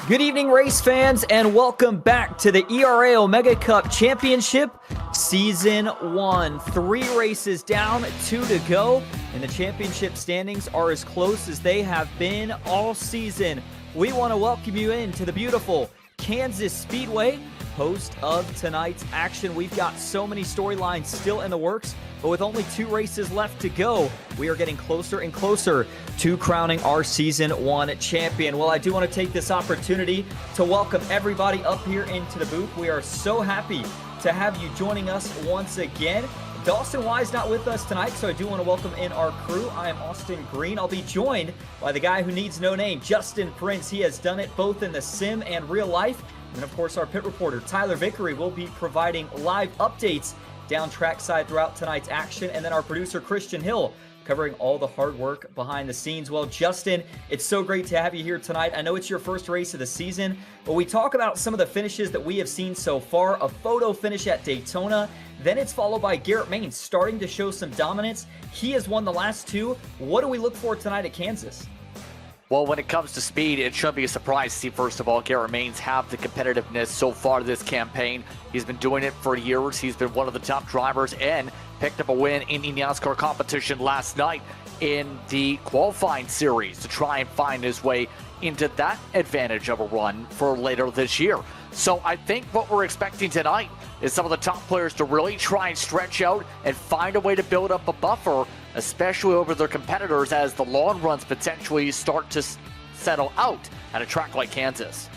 Good evening, race fans, and welcome back to the ERA Omega Cup Championship Season 1. 3 races down, 2 to go, and the championship standings are as close as they have been all season. We want to welcome you into the beautiful Kansas Speedway, host of tonight's action. We've got so many storylines still in the works, but with only 2 races left to go, we are getting closer and closer to crowning our Season 1 champion. Well, I do want to take this opportunity to welcome everybody up here into the booth. We are so happy to have you joining us once again. Dawson Wise not with us tonight, so I do want to welcome in our crew. I am Austin Green. I'll be joined by the guy who needs no name, Justin Prince. He has done it both in the sim and real life. And of course, our pit reporter, Tyler Vickery, will be providing live updates down trackside throughout tonight's action. And then our producer, Christian Hill, covering all the hard work behind the scenes. Well, Justin, it's so great to have you here tonight. I know it's your first race of the season, but we talk about some of the finishes that we have seen so far. A photo finish at Daytona, then it's followed by Garrett Maines starting to show some dominance. He has won the last 2. What do we look for tonight at Kansas? Well, when it comes to speed, it shouldn't be a surprise to see, first of all, Garrett Maines have the competitiveness so far this campaign. He's been doing it for years. He's been one of the top drivers and picked up a win in the NASCAR competition last night in the qualifying series to try and find his way into that advantage of a run for later this year. So I think what we're expecting tonight is some of the top players to really try and stretch out and find a way to build up a buffer, especially over their competitors as the long runs potentially start to settle out at a track like Kansas.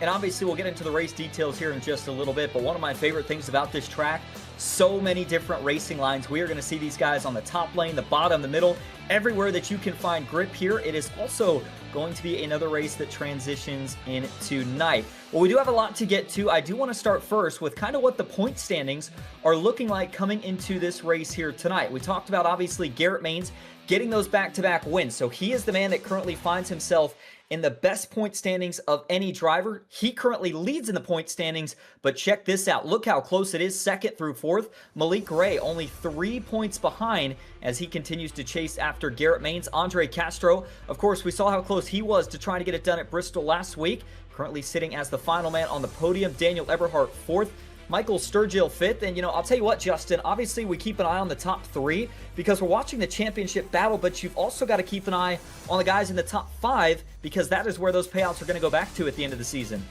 And obviously we'll get into the race details here in just a little bit, but one of my favorite things about this track, so many different racing lines. We are going to see these guys on the top lane, the bottom, the middle, everywhere that you can find grip here. It is also going to be another race that transitions into night. Well, we do have a lot to get to. I do want to start first with kind of what the point standings are looking like coming into this race here tonight. We talked about, obviously, Garrett Maines getting those back-to-back wins. So he is the man that currently finds himself in the best point standings of any driver. He currently leads in the point standings, but check this out. Look how close it is, 2nd through 4th. Malik Ray only 3 points behind as he continues to chase after Garrett Maines. Andre Castro, of course, we saw how close he was to trying to get it done at Bristol last week. Currently sitting as the final man on the podium. Daniel Eberhardt 4th. Michael Sturgill 5th, and I'll tell you what, Justin, obviously we keep an eye on the top 3 because we're watching the championship battle, but you've also got to keep an eye on the guys in the top 5 because that is where those payouts are going to go back to at the end of the season.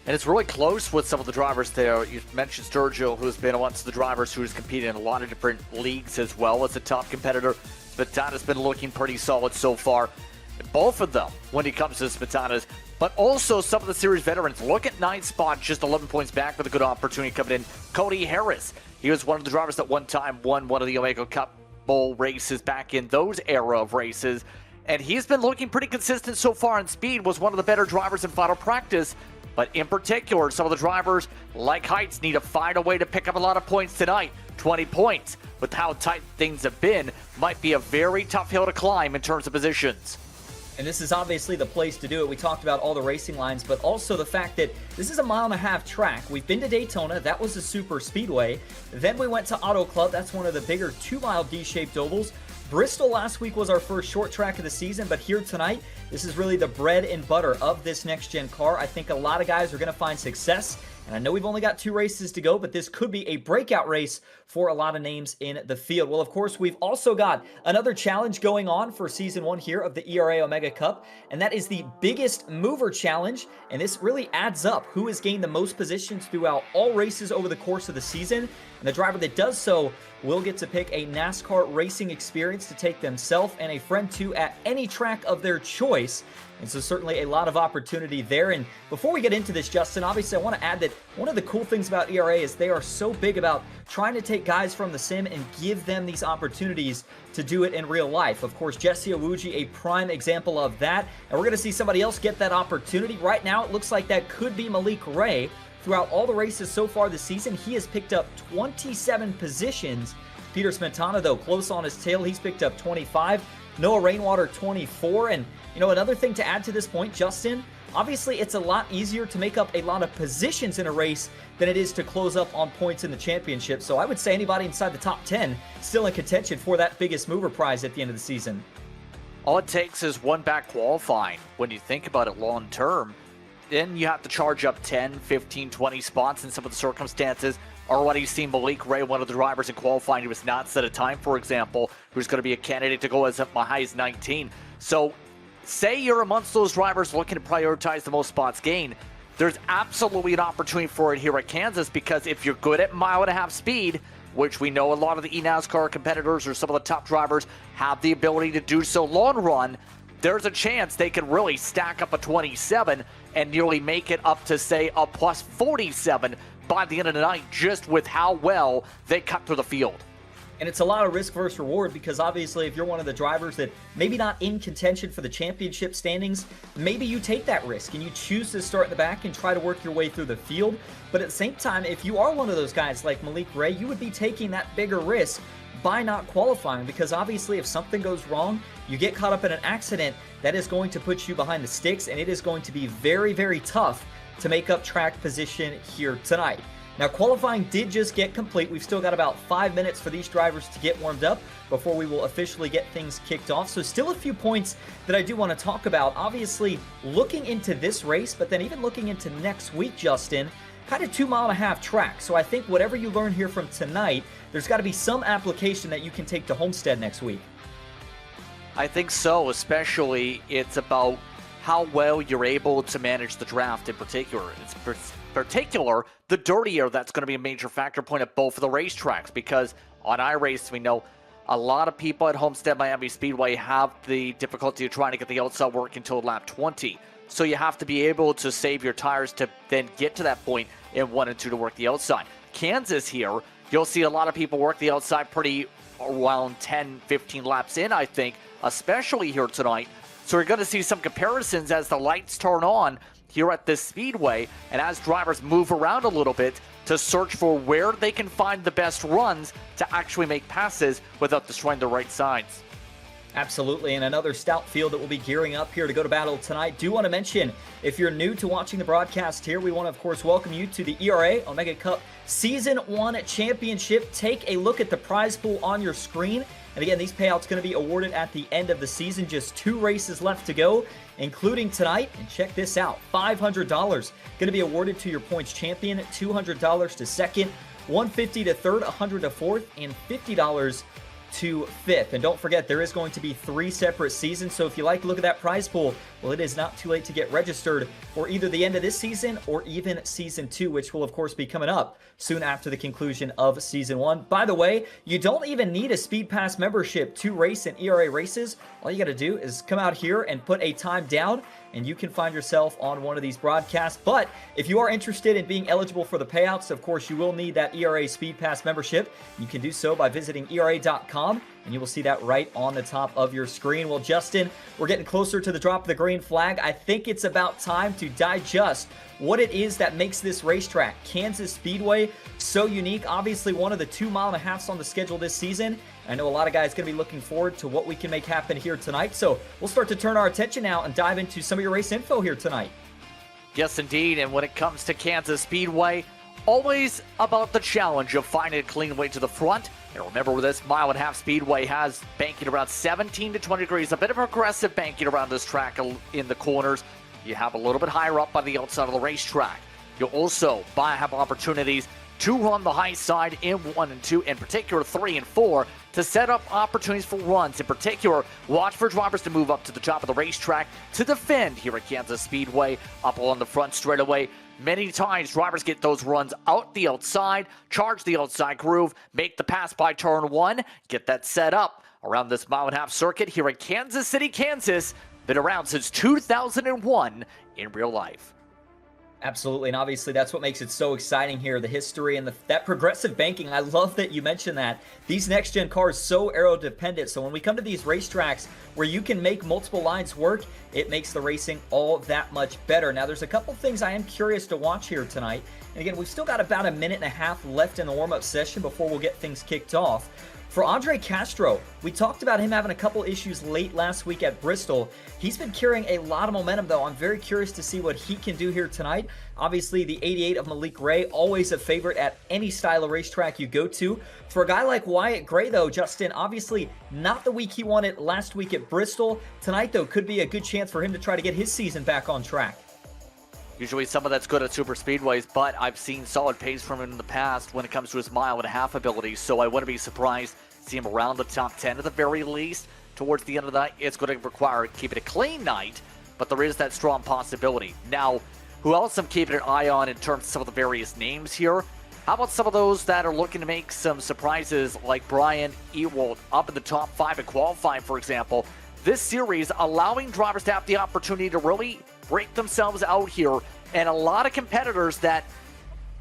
And it's really close with some of the drivers there. You mentioned Sturgill, who's been amongst the drivers who's competed in a lot of different leagues as well as a top competitor. Spatana's been looking pretty solid so far. Both of them, when it comes to Spatana's, but also some of the series veterans. Look at 9th spot, just 11 points back with a good opportunity coming in. Cody Harris, he was one of the drivers that one time won one of the Omega Cup Bowl races back in those era of races. And he's been looking pretty consistent so far in speed, was one of the better drivers in final practice. But in particular, some of the drivers like Heights need to find a way to pick up a lot of points tonight. 20 points, with how tight things have been, might be a very tough hill to climb in terms of positions. And this is obviously the place to do it. We talked about all the racing lines, but also the fact that this is a 1.5 mile track. We've been to Daytona. That was a super speedway. Then we went to Auto Club. That's one of the bigger 2-mile D-shaped ovals. Bristol last week was our first short track of the season, but here tonight, this is really the bread and butter of this next-gen car. I think a lot of guys are going to find success. And I know we've only got 2 races to go, but this could be a breakout race for a lot of names in the field. Well, of course, we've also got another challenge going on for Season 1 here of the ERA Omega Cup, and that is the biggest mover challenge. And this really adds up who has gained the most positions throughout all races over the course of the season. And the driver that does so will get to pick a NASCAR racing experience to take themselves and a friend to at any track of their choice. And so certainly a lot of opportunity there. And before we get into this, Justin, obviously I want to add that one of the cool things about ERA is they are so big about trying to take guys from the sim and give them these opportunities to do it in real life. Of course, Jesse Owuji, a prime example of that. And we're going to see somebody else get that opportunity. Right now, it looks like that could be Malik Ray. Throughout all the races so far this season, he has picked up 27 positions. Peter Smetana, though, close on his tail. He's picked up 25. Noah Rainwater, 24. And, another thing to add to this point, Justin, obviously it's a lot easier to make up a lot of positions in a race than it is to close up on points in the championship. So I would say anybody inside the top 10 still in contention for that biggest mover prize at the end of the season. All it takes is one back qualifying when you think about it long term. then you have to charge up 10, 15, 20 spots in some of the circumstances. Already seen Malik Ray, one of the drivers in qualifying, who was not set a time, for example, who's going to be a candidate to go as high as 19. So say you're amongst those drivers looking to prioritize the most spots gained. There's absolutely an opportunity for it here at Kansas, because if you're good at mile-and-a-half speed, which we know a lot of the eNASCAR competitors or some of the top drivers have the ability to do so long run, there's a chance they can really stack up a 27 and nearly make it up to, say, a plus 47 by the end of the night, just with how well they cut through the field. And it's a lot of risk versus reward, because obviously if you're one of the drivers that maybe not in contention for the championship standings, maybe you take that risk and you choose to start in the back and try to work your way through the field. But at the same time, if you are one of those guys like Malik Ray, you would be taking that bigger risk by not qualifying, because obviously if something goes wrong, you get caught up in an accident, that is going to put you behind the sticks, and it is going to be very, very tough to make up track position here tonight. Now, qualifying did just get complete. We've still got about 5 minutes for these drivers to get warmed up before we will officially get things kicked off. So still a few points that I do want to talk about. Obviously, looking into this race, but then even looking into next week, Justin, kind of 2.5-mile track. So I think whatever you learn here from tonight, there's got to be some application that you can take to Homestead next week. I think so, especially it's about how well you're able to manage the draft in particular. It's particular, the dirtier, that's going to be a major factor point at both of the racetracks, because on iRace, we know a lot of people at Homestead Miami Speedway have the difficulty of trying to get the outside work until lap 20. So you have to be able to save your tires to then get to that point in 1 and 2 to work the outside. Kansas here, you'll see a lot of people work the outside pretty around 10, 15 laps in, I think, especially here tonight. So we're going to see some comparisons as the lights turn on here at this speedway, and as drivers move around a little bit to search for where they can find the best runs to actually make passes without destroying the right sides. Absolutely, and another stout field that will be gearing up here to go to battle tonight. Do want to mention, if you're new to watching the broadcast here, we want to, of course, welcome you to the ERA Omega Cup Season 1 Championship. Take a look at the prize pool on your screen. And again, these payouts going to be awarded at the end of the season. Just 2 races left to go, including tonight. And check this out, $500 going to be awarded to your points champion, $200 to second, $150 to third, $100 to fourth, and $50 to fifth. And don't forget, there is going to be 3 separate seasons. So if you like to look at that prize pool, well, it is not too late to get registered for either the end of this season or even season 2, which will of course be coming up soon after the conclusion of season 1. By the way, you don't even need a Speed Pass membership to race in ERA races. All you got to do is come out here and put a time down, and you can find yourself on one of these broadcasts. But if you are interested in being eligible for the payouts, of course, you will need that ERA Speed Pass membership. You can do so by visiting ERA.com, and you will see that right on the top of your screen. Well, Justin, we're getting closer to the drop of the green flag. I think it's about time to digest what it is that makes this racetrack, Kansas Speedway, so unique. Obviously, one of the 2.5-miles on the schedule this season. I know a lot of guys going to be looking forward to what we can make happen here tonight. So we'll start to turn our attention now and dive into some of your race info here tonight. Yes, indeed. And when it comes to Kansas Speedway, always about the challenge of finding a clean way to the front. And remember, this 1.5-mile speedway has banking around 17 to 20 degrees, a bit of aggressive banking around this track in the corners. You have a little bit higher up on the outside of the racetrack. You'll also have opportunities to run the high side in 1 and 2, in particular 3 and 4, to set up opportunities for runs. In particular, watch for drivers to move up to the top of the racetrack to defend here at Kansas Speedway, up along the front straightaway. Many times, drivers get those runs out the outside, charge the outside groove, make the pass by turn 1, get that set up around this 1.5-mile circuit here in Kansas City, Kansas. Been around since 2001 in real life. Absolutely, and obviously that's what makes it so exciting here, the history and that progressive banking. I love that you mentioned that. These next-gen cars so aero-dependent, so when we come to these racetracks where you can make multiple lines work, it makes the racing all that much better. Now, there's a couple things I am curious to watch here tonight. And again, we've still got about 1.5 minutes left in the warm-up session before we'll get things kicked off. For Andre Castro, we talked about him having a couple issues late last week at Bristol. He's been carrying a lot of momentum, though. I'm very curious to see what he can do here tonight. Obviously, the 88 of Malik Ray, always a favorite at any style of racetrack you go to. For a guy like Wyatt Gray, though, Justin, obviously not the week he wanted last week at Bristol. Tonight, though, could be a good chance for him to try to get his season back on track. usually someone that's good at super speedways, but I've seen solid pace from him in the past when it comes to his mile-and-a-half ability, so I wouldn't be surprised to see him around the top 10 at the very least. Towards the end of the night, it's going to require keeping a clean night, but there is that strong possibility. Now, who else I'm keeping an eye on in terms of some of the various names here? How about some of those that are looking to make some surprises, like Brian Ewald up in the top 5 at qualifying, for example? This series allowing drivers to have the opportunity to really break themselves out here, and a lot of competitors that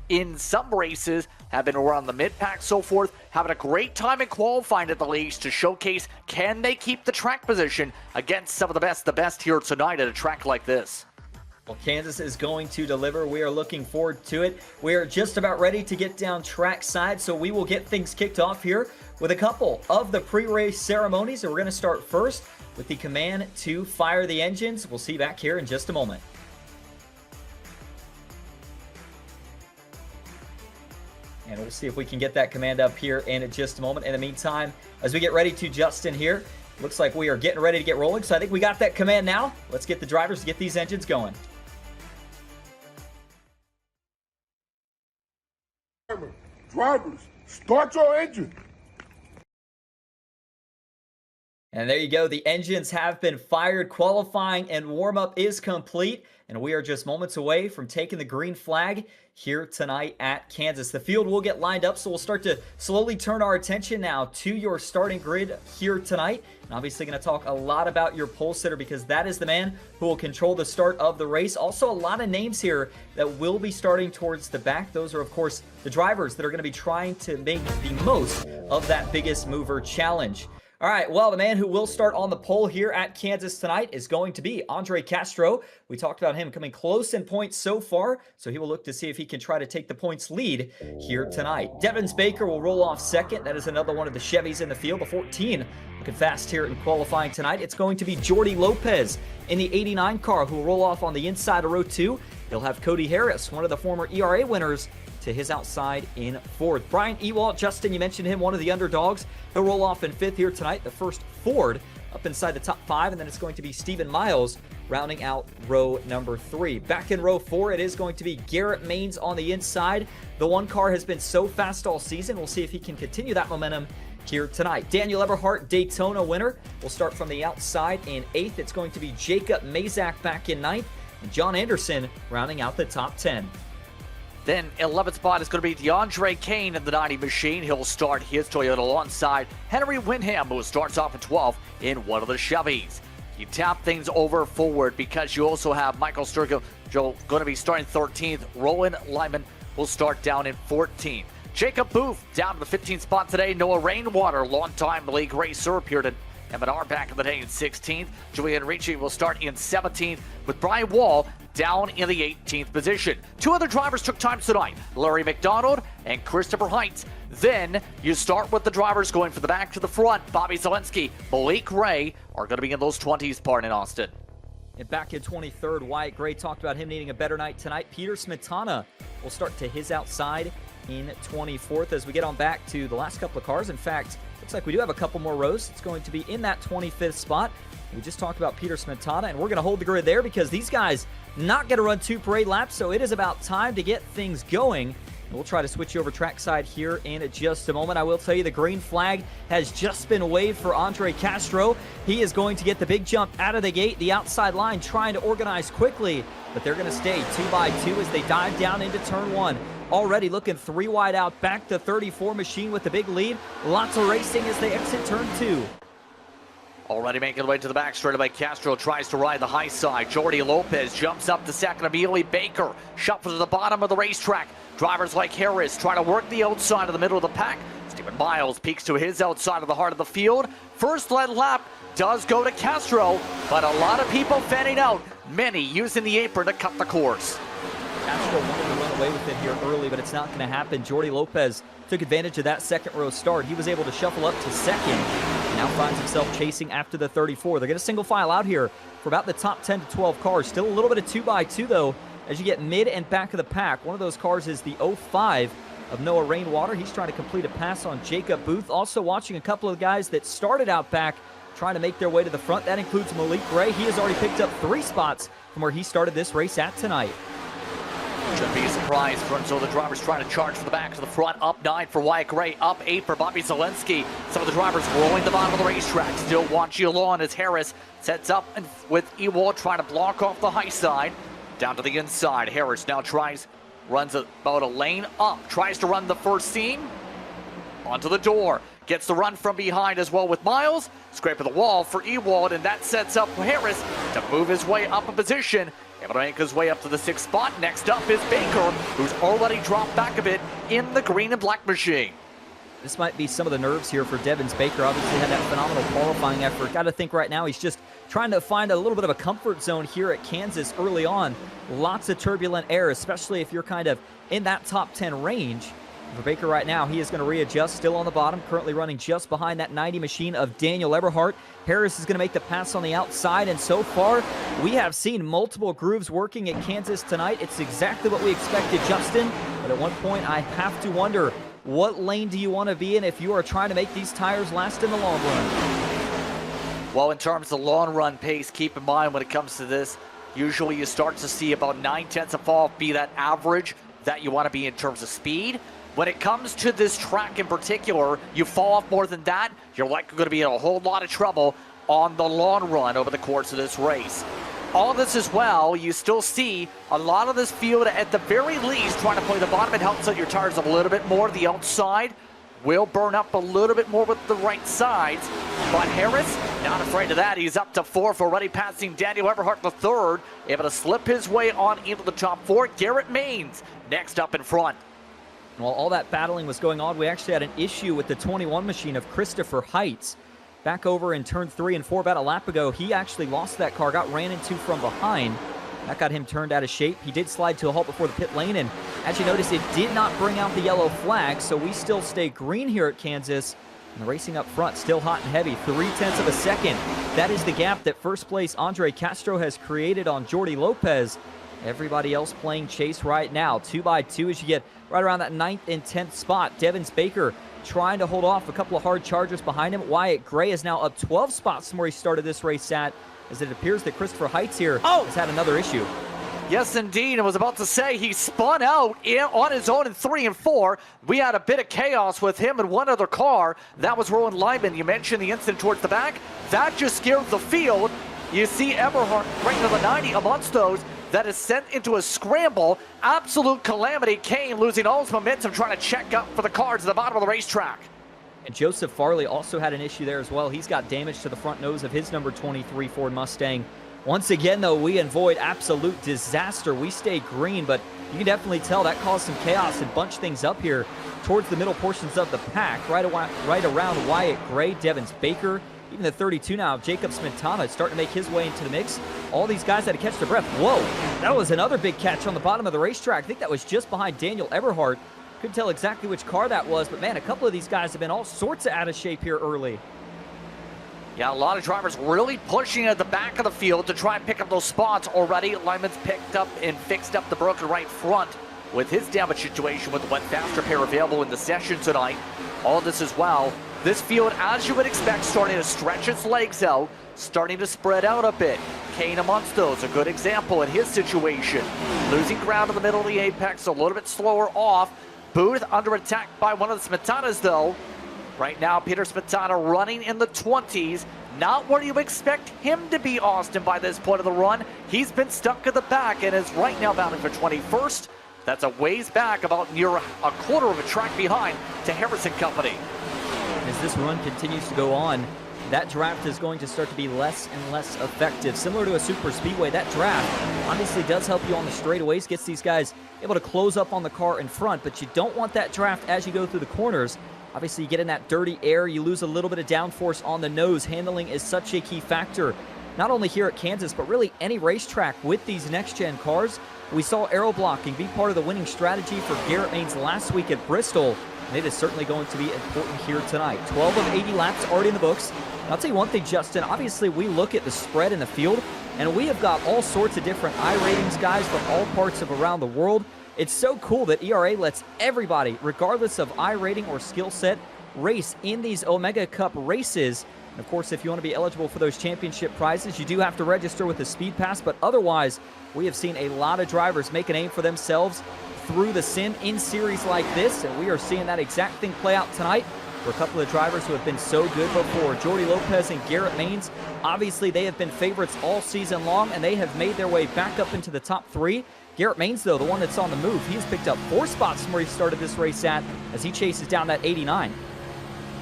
in some races have been around the mid-pack, so forth, having a great time in qualifying at the leagues to showcase, can they keep the track position against some of the best here tonight at a track like this? Well, Kansas is going to deliver. We are looking forward to it. We are just about ready to get down track side, so we will get things kicked off here with a couple of the pre-race ceremonies. And we're going to start first with the command to fire the engines. We'll see you back here in just a moment. And we'll see if we can get that command up here in just a moment. In the meantime, as we get ready to Justin here, looks like we are getting ready to get rolling. So I think we got that command now. Let's get the drivers to get these engines going. Drivers, start your engine. And there you go. The engines have been fired. Qualifying and warm-up is complete. And we are just moments away from taking the green flag here tonight at Kansas. The field will get lined up, so we'll start to slowly turn our attention now to your starting grid here tonight. And obviously going to talk a lot about your pole sitter, because that is the man who will control the start of the race. Also, a lot of names here that will be starting towards the back. Those are, of course, the drivers that are going to be trying to make the most of that biggest mover challenge. All right, well, the man who will start on the pole here at Kansas tonight is going to be Andre Castro. We talked about him coming close in points so far, so he will look to see if he can try to take the points lead here tonight. Devins Baker will roll off second. That is another one of the Chevys in the field, the 14. Looking fast here in qualifying tonight. It's going to be Jordy Lopez in the 89 car who will roll off on the inside of row 2. He'll have Cody Harris, one of the former ERA winners, to his outside in fourth. Brian Ewald, Justin, you mentioned him, one of the underdogs. He'll roll off in fifth here tonight, the first Ford up inside the top 5, and then it's going to be Stephen Miles rounding out row number 3. Back in row 4, it is going to be Garrett Maines on the inside. The one car has been so fast all season. We'll see if he can continue that momentum here tonight. Daniel Eberhardt, Daytona winner, will start from the outside in 8th. It's going to be Jacob Mazak back in 9th, and John Anderson rounding out the top 10. Then 11th spot is going to be DeAndre Kane in the 90 machine. He'll start his Toyota alongside Henry Windham, who starts off at 12 in one of the Chevys. You tap things over forward because you also have Michael Sturgill going to be starting 13th. Rowan Lyman will start down in 14th. Jacob Booth down to the 15th spot today. Noah Rainwater, longtime league racer, appeared in M&R back in the day in 16th. Julian Ricci will start in 17th, with Brian Wall down in the 18th position. 2 other drivers took time tonight, Larry McDonald and Christopher Heights. Then you start with the drivers going from the back to the front. Bobby Zelensky, Malik Ray are going to be in those 20s part in Austin. And back in 23rd, Wyatt Gray talked about him needing a better night tonight. Peter Smetana will start to his outside in 24th as we get on back to the last couple of cars. In fact, looks like we do have a couple more rows. It's going to be in that 25th spot. We just talked about Peter Smetana, and we're going to hold the grid there because these guys not going to run 2 parade laps, so it is about time to get things going. And we'll try to switch over trackside here in just a moment. I will tell you the green flag has just been waved for Andre Castro. He is going to get the big jump out of the gate, the outside line, trying to organize quickly, but they're going to stay 2 by 2 as they dive down into turn 1. Already looking 3 wide out, back to 34 machine with the big lead. Lots of racing as they exit turn 2. Already making the way to the back straightaway. Castro tries to ride the high side. Jordy Lopez jumps up to second. Immediately Baker shuffles to the bottom of the racetrack. Drivers like Harris try to work the outside of the middle of the pack. Stephen Miles peeks to his outside of the heart of the field. First lead lap does go to Castro, but a lot of people fanning out. Many using the apron to cut the course. Castro wanted to run away with it here early, but it's not going to happen. Jordy Lopez took advantage of that second row start. He was able to shuffle up to second, and now finds himself chasing after the 34. They're going to single file out here for about the top 10 to 12 cars. Still a little bit of 2 by 2 though, as you get mid and back of the pack. One of those cars is the 05 of Noah Rainwater. He's trying to complete a pass on Jacob Booth. Also watching a couple of guys that started out back trying to make their way to the front. That includes Malik Ray. He has already picked up 3 spots from where he started this race at tonight. Shouldn't be a surprise for until the drivers trying to charge for the back to the front. Up 9 for Wyatt Gray, up 8 for Bobby Zelensky. Some of the drivers rolling the bottom of the racetrack. Still watching along as Harris sets up and with Ewald trying to block off the high side. Down to the inside. Harris now runs about a lane up. Tries to run the first seam. Onto the door. Gets the run from behind as well with Miles. Scraping the wall for Ewald, and that sets up Harris to move his way up a position. Able to make his way up to the 6th spot. Next up is Baker, who's already dropped back a bit in the green and black machine. This might be some of the nerves here for Devins Baker. Obviously had that phenomenal qualifying effort. Got to think right now he's just trying to find a little bit of a comfort zone here at Kansas early on. Lots of turbulent air, especially if you're kind of in that top 10 range. For Baker right now, he is going to readjust, still on the bottom, currently running just behind that 90 machine of Daniel Eberhardt. Harris is going to make the pass on the outside, and so far, we have seen multiple grooves working at Kansas tonight. It's exactly what we expected, Justin, but at one point, I have to wonder, what lane do you want to be in if you are trying to make these tires last in the long run? Well, in terms of long run pace, keep in mind when it comes to this, usually you start to see about 9/10 of fall be that average that you want to be in terms of speed. When it comes to this track in particular, you fall off more than that, you're likely going to be in a whole lot of trouble on the long run over the course of this race. All this as well, you still see a lot of this field at the very least trying to play the bottom. It helps out your tires a little bit more. The outside will burn up a little bit more with the right sides. But Harris, not afraid of that. He's up to 4th, already passing Daniel Eberhardt the 3rd. Able to slip his way on into the top 4. Garrett Maines next up in front. While all that battling was going on, we actually had an issue with the 21 machine of Christopher Heights. Back over in turn 3 and 4 about a lap ago, he actually lost that car, got ran into from behind. That got him turned out of shape. He did slide to a halt before the pit lane, and as you notice, it did not bring out the yellow flag, so we still stay green here at Kansas. And the racing up front, still hot and heavy, 0.3 of a second. That is the gap that first place Andre Castro has created on Jordi Lopez. Everybody else playing chase right now. 2x2 as you get right around that 9th and 10th spot. Devins Baker trying to hold off a couple of hard chargers behind him. Wyatt Gray is now up 12 spots from where he started this race at, as it appears that Christopher Heights here has had another issue. Yes, indeed. I was about to say he spun out on his own in 3 and 4. We had a bit of chaos with him and one other car. That was Rowan Lyman. You mentioned the incident towards the back. That just scared the field. You see Eberhardt right to the 90 amongst those. That is sent into a scramble. Absolute calamity. Kane losing all his momentum trying to check up for the cars at the bottom of the racetrack. And Joseph Farley also had an issue there as well. He's got damage to the front nose of his number 23 Ford Mustang. Once again, though, we avoid absolute disaster. We stay green, but you can definitely tell that caused some chaos and bunched things up here towards the middle portions of the pack. Right around Wyatt Gray, Devins Baker, even the 32 now, Jacob Smetana starting to make his way into the mix. All these guys had to catch their breath. Whoa, that was another big catch on the bottom of the racetrack. I think that was just behind Daniel Eberhardt. Couldn't tell exactly which car that was, but man, a couple of these guys have been all sorts of out of shape here early. Yeah, a lot of drivers really pushing at the back of the field to try and pick up those spots already. Lyman's picked up and fixed up the broken right front with his damage situation with the wet fast repair available in the session tonight. All of this as well. This field, as you would expect, starting to stretch its legs out, starting to spread out a bit. Kane amongst those, a good example in his situation. Losing ground in the middle of the apex, a little bit slower off. Booth under attack by one of the Smetanas, though. Right now, Peter Smetana running in the 20s. Not where you expect him to be, Austin, by this point of the run. He's been stuck at the back and is right now bounding for 21st. That's a ways back, about near a quarter of a track behind to Harrison Company. As this run continues to go on, that draft is going to start to be less and less effective. Similar to a super speedway, that draft obviously does help you on the straightaways, gets these guys able to close up on the car in front, but you don't want that draft as you go through the corners. Obviously, you get in that dirty air, you lose a little bit of downforce on the nose. Handling is such a key factor, not only here at Kansas, but really any racetrack with these next-gen cars. We saw aero blocking be part of the winning strategy for Garrett Maines last week at Bristol, and it is certainly going to be important here tonight. 12 of 80 laps already in the books. And I'll tell you one thing, Justin, obviously we look at the spread in the field, and we have got all sorts of different iRatings guys from all parts of around the world. It's so cool that ERA lets everybody, regardless of iRating or skill set, race in these Omega Cup races. And of course, if you want to be eligible for those championship prizes, you do have to register with the Speed Pass, but otherwise, we have seen a lot of drivers make a name for themselves through the sim in series like this, and we are seeing that exact thing play out tonight for a couple of drivers who have been so good before. Jordy Lopez and Garrett Maines, obviously they have been favorites all season long, and they have made their way back up into the top 3. Garrett Maines, though, the one that's on the move, he's picked up 4 spots from where he started this race at as he chases down that 89.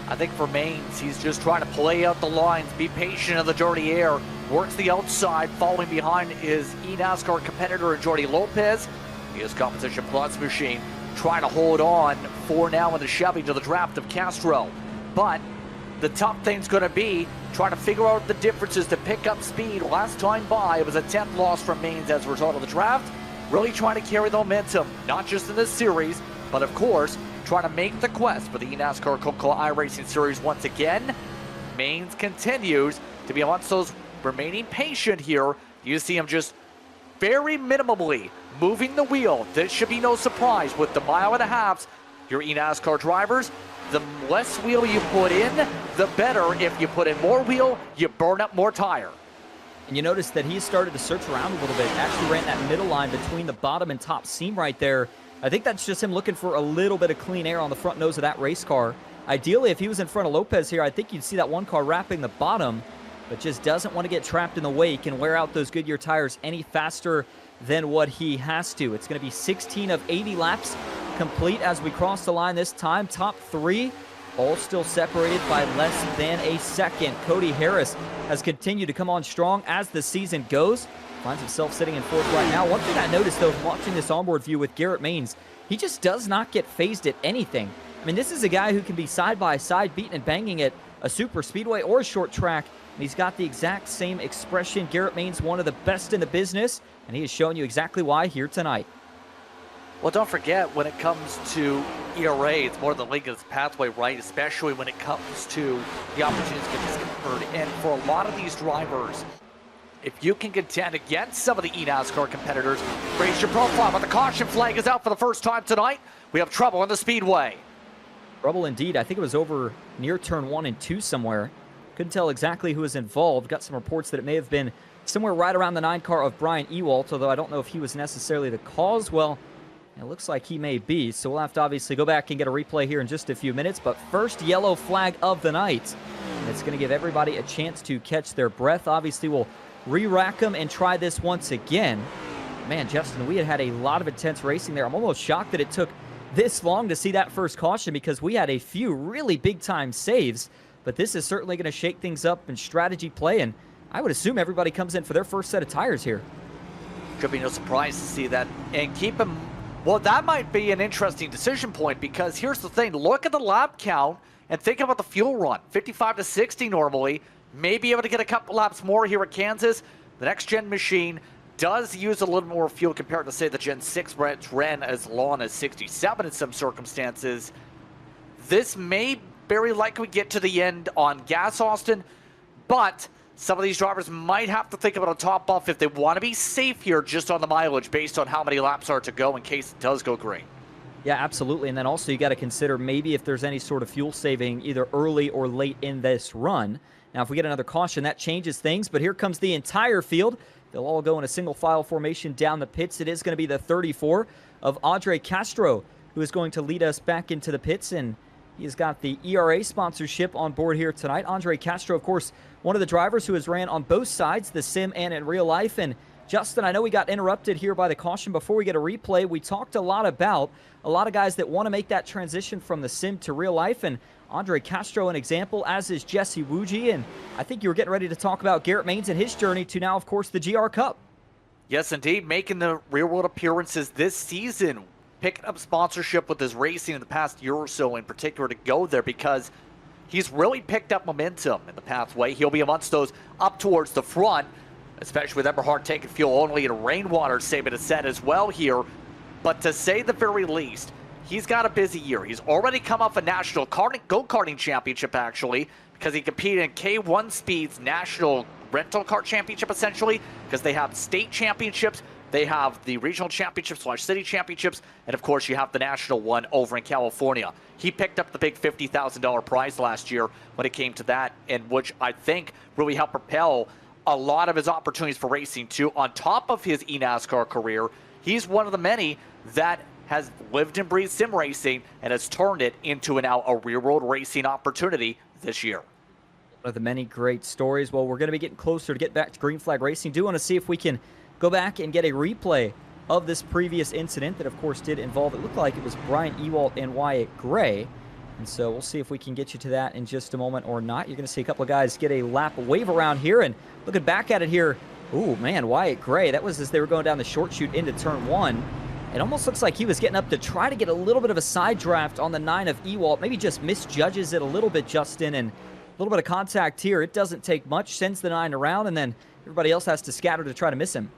I think for Maines, he's just trying to play out the lines, be patient in the dirty air, works the outside, following behind his eNASCAR competitor Jordy Lopez. His Competition Plus machine trying to hold on for now in the Chevy to the draft of Castro. But the tough thing's going to be trying to figure out the differences to pick up speed. Last time by, it was a 10th loss from Maines as a result of the draft. Really trying to carry the momentum, not just in this series, but of course, trying to make the quest for the eNASCAR Coca-Cola iRacing Series once again. Maines continues to be amongst those remaining patient here. You see him just very minimally moving the wheel. This should be no surprise with the 1.5 miles. Your eNASCAR drivers, the less wheel you put in, the better. If you put in more wheel, you burn up more tire. And you notice that he started to search around a little bit, actually ran that middle line between the bottom and top seam right there. I think that's just him looking for a little bit of clean air on the front nose of that race car. Ideally, if he was in front of Lopez here, I think you'd see that one car wrapping the bottom, but just doesn't want to get trapped in the wake and wear out those Goodyear tires any faster than what he has to. It's going to be 16 of 80 laps complete as we cross the line this time. Top 3 all still separated by less than a second. Cody Harris has continued to come on strong as the season goes. Finds himself sitting in 4th right now. One thing I noticed, though, watching this onboard view with Garrett Maines, he just does not get phased at anything. I mean, this is a guy who can be side by side beating and banging at a super speedway or a short track, and he's got the exact same expression. Garrett Maines, one of the best in the business, and he has shown you exactly why here tonight. Well, don't forget, when it comes to ERA, it's more than Lincoln's pathway, right? Especially when it comes to the opportunities to get this converted. And for a lot of these drivers, if you can contend against some of the eNASCAR competitors, raise your profile. But the caution flag is out for the first time tonight. We have trouble in the speedway. Trouble indeed. I think it was over near turn 1 and 2 somewhere. Couldn't tell exactly who was involved. Got some reports that it may have been somewhere right around the 9 car of Brian Ewalt, although I don't know if he was necessarily the cause. Well, it looks like he may be, so we'll have to obviously go back and get a replay here in just a few minutes. But first yellow flag of the night. And it's going to give everybody a chance to catch their breath. Obviously, we'll re-rack them and try this once again. Man, Justin, we had a lot of intense racing there. I'm almost shocked that it took this long to see that first caution because we had a few really big-time saves. But this is certainly going to shake things up in strategy play, and I would assume everybody comes in for their first set of tires here. Should be no surprise to see that. And keep them, well, that might be an interesting decision point because here's the thing. Look at the lap count and think about the fuel run. 55 to 60 normally. May be able to get a couple laps more here at Kansas. The next-gen machine does use a little more fuel compared to, say, the Gen 6 ran as long as 67 in some circumstances. This may very likely get to the end on gas, Austin, but some of these drivers might have to think about a top off if they want to be safe here just on the mileage based on how many laps are to go in case it does go green. Yeah, absolutely. And then also you got to consider maybe if there's any sort of fuel saving either early or late in this run. Now, if we get another caution, that changes things, but here comes the entire field. They'll all go in a single file formation down the pits. It is going to be the 34 of Andre Castro, who is going to lead us back into the pits, and he's got the ERA sponsorship on board here tonight. Andre Castro, of course, one of the drivers who has ran on both sides, the sim and in real life. And Justin, I know we got interrupted here by the caution. Before we get a replay, we talked a lot about a lot of guys that want to make that transition from the sim to real life, and Andre Castro an example, as is Jesse Wuji, and I think you were getting ready to talk about Garrett Maines and his journey to now, of course, the GR Cup. Yes, indeed, making the real-world appearances this season, picking up sponsorship with his racing in the past year or so in particular to go there because he's really picked up momentum in the pathway. He'll be amongst those up towards the front, especially with Eberhard taking fuel only and Rainwater saving a set as well here. But to say the very least, he's got a busy year. He's already come off a national go-karting championship, actually, because he competed in K1 Speed's national rental car championship, essentially, because they have state championships They have the regional championships / city championships, and of course you have the national one over in California. He picked up the big $50,000 prize last year when it came to that, and which I think really helped propel a lot of his opportunities for racing too. On top of his eNASCAR career, he's one of the many that has lived and breathed sim racing and has turned it into now a real-world racing opportunity this year. One of the many great stories. Well, we're going to be getting closer to get back to green flag racing. Do want to see if we can go back and get a replay of this previous incident that, of course, did involve, it looked like it was Brian Ewalt and Wyatt Gray. And so we'll see if we can get you to that in just a moment or not. You're going to see a couple of guys get a lap wave around here. And looking back at it here, ooh, man, Wyatt Gray, that was as they were going down the short chute into turn 1. It almost looks like he was getting up to try to get a little bit of a side draft on the 9 of Ewalt. Maybe just misjudges it a little bit, Justin, and a little bit of contact here. It doesn't take much, sends the 9 around, and then everybody else has to scatter to try to miss him.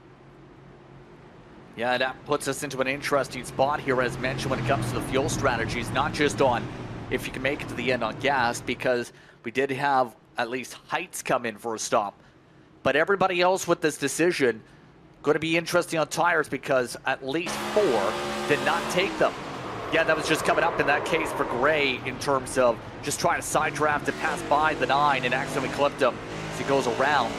Yeah, that puts us into an interesting spot here, as mentioned, when it comes to the fuel strategies, not just on if you can make it to the end on gas, because we did have at least Heights come in for a stop. But everybody else with this decision, going to be interesting on tires, because at least 4 did not take them. Yeah, that was just coming up in that case for Gray in terms of just trying to side draft and pass by the 9 and accidentally clipped him as he goes around.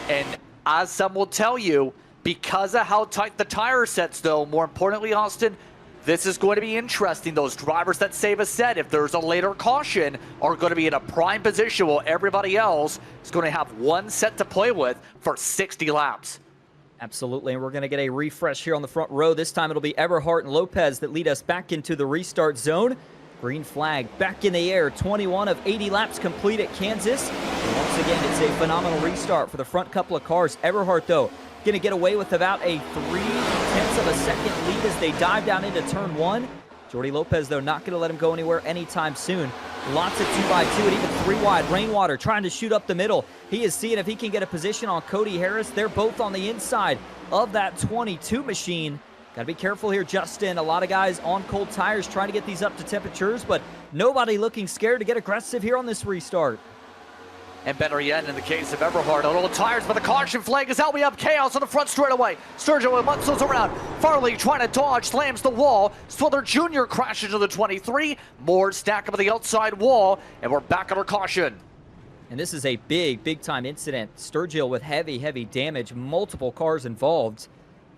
And as some will tell you, because of how tight the tire sets, though, more importantly, Austin, this is going to be interesting. Those drivers that save a set, if there's a later caution, are going to be in a prime position while everybody else is going to have one set to play with for 60 laps. Absolutely, and we're going to get a refresh here on the front row. This time it'll be Eberhardt and Lopez that lead us back into the restart zone. Green flag back in the air. 21 of 80 laps complete at Kansas. And once again, it's a phenomenal restart for the front couple of cars. Eberhardt, though, going to get away with about a 0.3 of a second lead as they dive down into turn 1. Jordy Lopez, though, not going to let him go anywhere anytime soon. Lots of 2x2 and even 3 wide. Rainwater trying to shoot up the middle. He is seeing if he can get a position on Cody Harris. They're both on the inside of that 22 machine. Got to be careful here, Justin. A lot of guys on cold tires trying to get these up to temperatures, but nobody looking scared to get aggressive here on this restart. And better yet, in the case of Eberhardt, a little tires, but the caution flag is out. We have chaos on the front straightaway. Sturgill muscles around. Farley trying to dodge, slams the wall. Swiller Jr. crashes to the 23. More stack up on the outside wall, and we're back under caution. And this is a big time incident. Sturgill with heavy damage. Multiple cars involved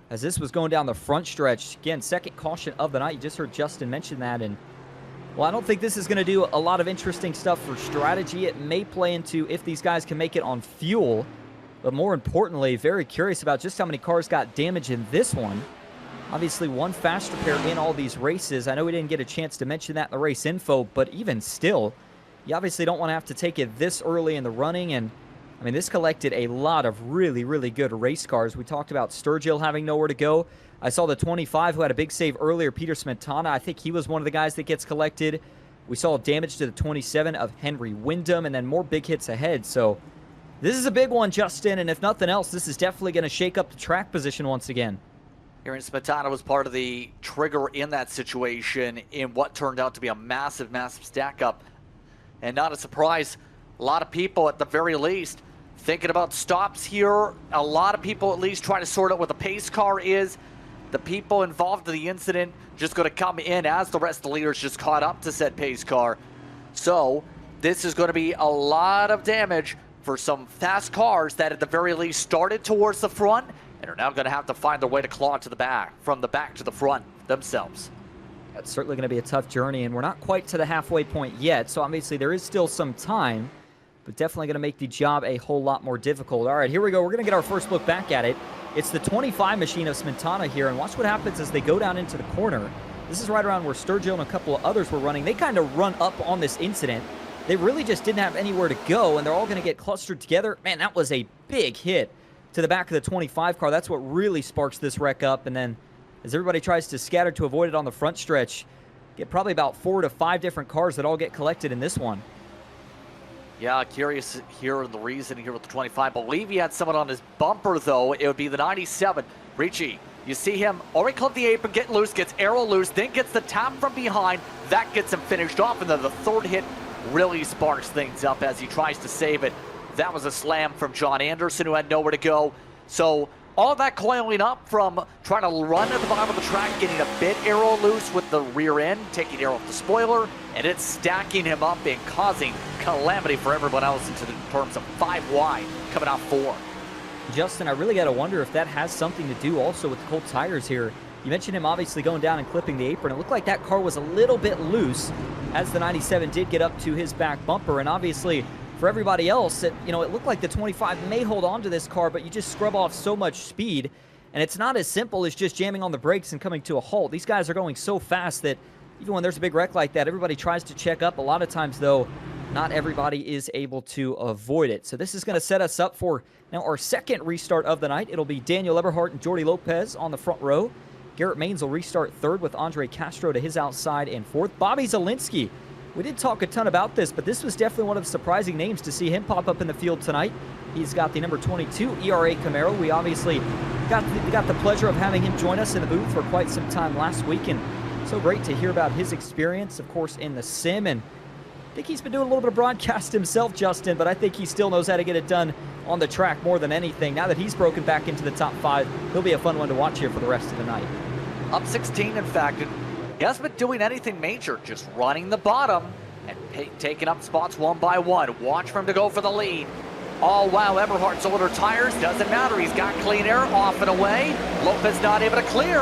as this was going down the front stretch. Again, second caution of the night. You just heard Justin mention that, and well, I don't think this is going to do a lot of interesting stuff for strategy. It may play into if these guys can make it on fuel. But more importantly, very curious about just how many cars got damaged in this one. Obviously, one fast repair in all these races. I know we didn't get a chance to mention that in the race info, but even still, you obviously don't want to have to take it this early in the running. And, I mean, this collected a lot of really good race cars. We talked about Sturgill having nowhere to go. I saw the 25 who had a big save earlier, Peter Smetana. I think he was one of the guys that gets collected. We saw damage to the 27 of Henry Wyndham, and then more big hits ahead. So this is a big one, Justin, and if nothing else, this is definitely going to shake up the track position once again. Aaron Smetana was part of the trigger in that situation in what turned out to be a massive stack up. And not a surprise, a lot of people at the very least thinking about stops here. A lot of people at least trying to sort out what the pace car is. The people involved in the incident just going to come in as the rest of the leaders just caught up to said pace car. So this is going to be a lot of damage for some fast cars that at the very least started towards the front and are now going to have to find their way to claw to the back, from the back to the front themselves. That's certainly going to be a tough journey, and we're not quite to the halfway point yet, so obviously there is still some time, but definitely going to make the job a whole lot more difficult. All right, here we go. We're going to get our first look back at it. It's the 25 machine of Smetana here, and watch what happens as they go down into the corner. This is right around where Sturgill and a couple of others were running. They kind of run up on this incident. They really just didn't have anywhere to go, and they're all going to get clustered together. Man, that was a big hit to the back of the 25 car. That's what really sparks this wreck up, and then as everybody tries to scatter to avoid it on the front stretch, get probably about 4 to 5 different cars that all get collected in this one. Yeah, curious here the reason here with the 25. I believe he had someone on his bumper, though. It would be the 97. Ricci, you see him already clip the apron, get loose, gets arrow loose, then gets the tap from behind. That gets him finished off, and then the third hit really sparks things up as he tries to save it. That was a slam from John Anderson, who had nowhere to go. So All that coiling up from trying to run at the bottom of the track, getting a bit aero loose with the rear end, taking air off the spoiler, and it's stacking him up and causing calamity for everyone else into the terms of 5 wide, coming out 4. Justin, I really got to wonder if that has something to do also with the cold tires here. You mentioned him obviously going down and clipping the apron. It looked like that car was a little bit loose as the 97 did get up to his back bumper. And obviously, for everybody else, it looked like the 25 may hold on to this car, but you just scrub off so much speed. And it's not as simple as just jamming on the brakes and coming to a halt. These guys are going so fast that even when there's a big wreck like that, everybody tries to check up. A lot of times, though, not everybody is able to avoid it. So this is going to set us up for now our second restart of the night. It'll be Daniel Eberhardt and Jordy Lopez on the front row. Garrett Maines will restart third with Andre Castro to his outside in fourth. Bobby Zielinski, we did talk a ton about this, but this was definitely one of the surprising names to see him pop up in the field tonight. He's got the number 22 ERA Camaro. We obviously got the pleasure of having him join us in the booth for quite some time last week, and so great to hear about his experience, of course, in the sim. And I think he's been doing a little bit of broadcast himself, Justin, but I think he still knows how to get it done on the track more than anything. Now that he's broken back into the top 5, he'll be a fun one to watch here for the rest of the night. Up 16, in fact, and he hasn't been doing anything major, just running the bottom and taking up spots one by one. Watch for him to go for the lead. Oh, wow, Eberhardt's older tires, doesn't matter. He's got clean air, off and away. Lopez not able to clear.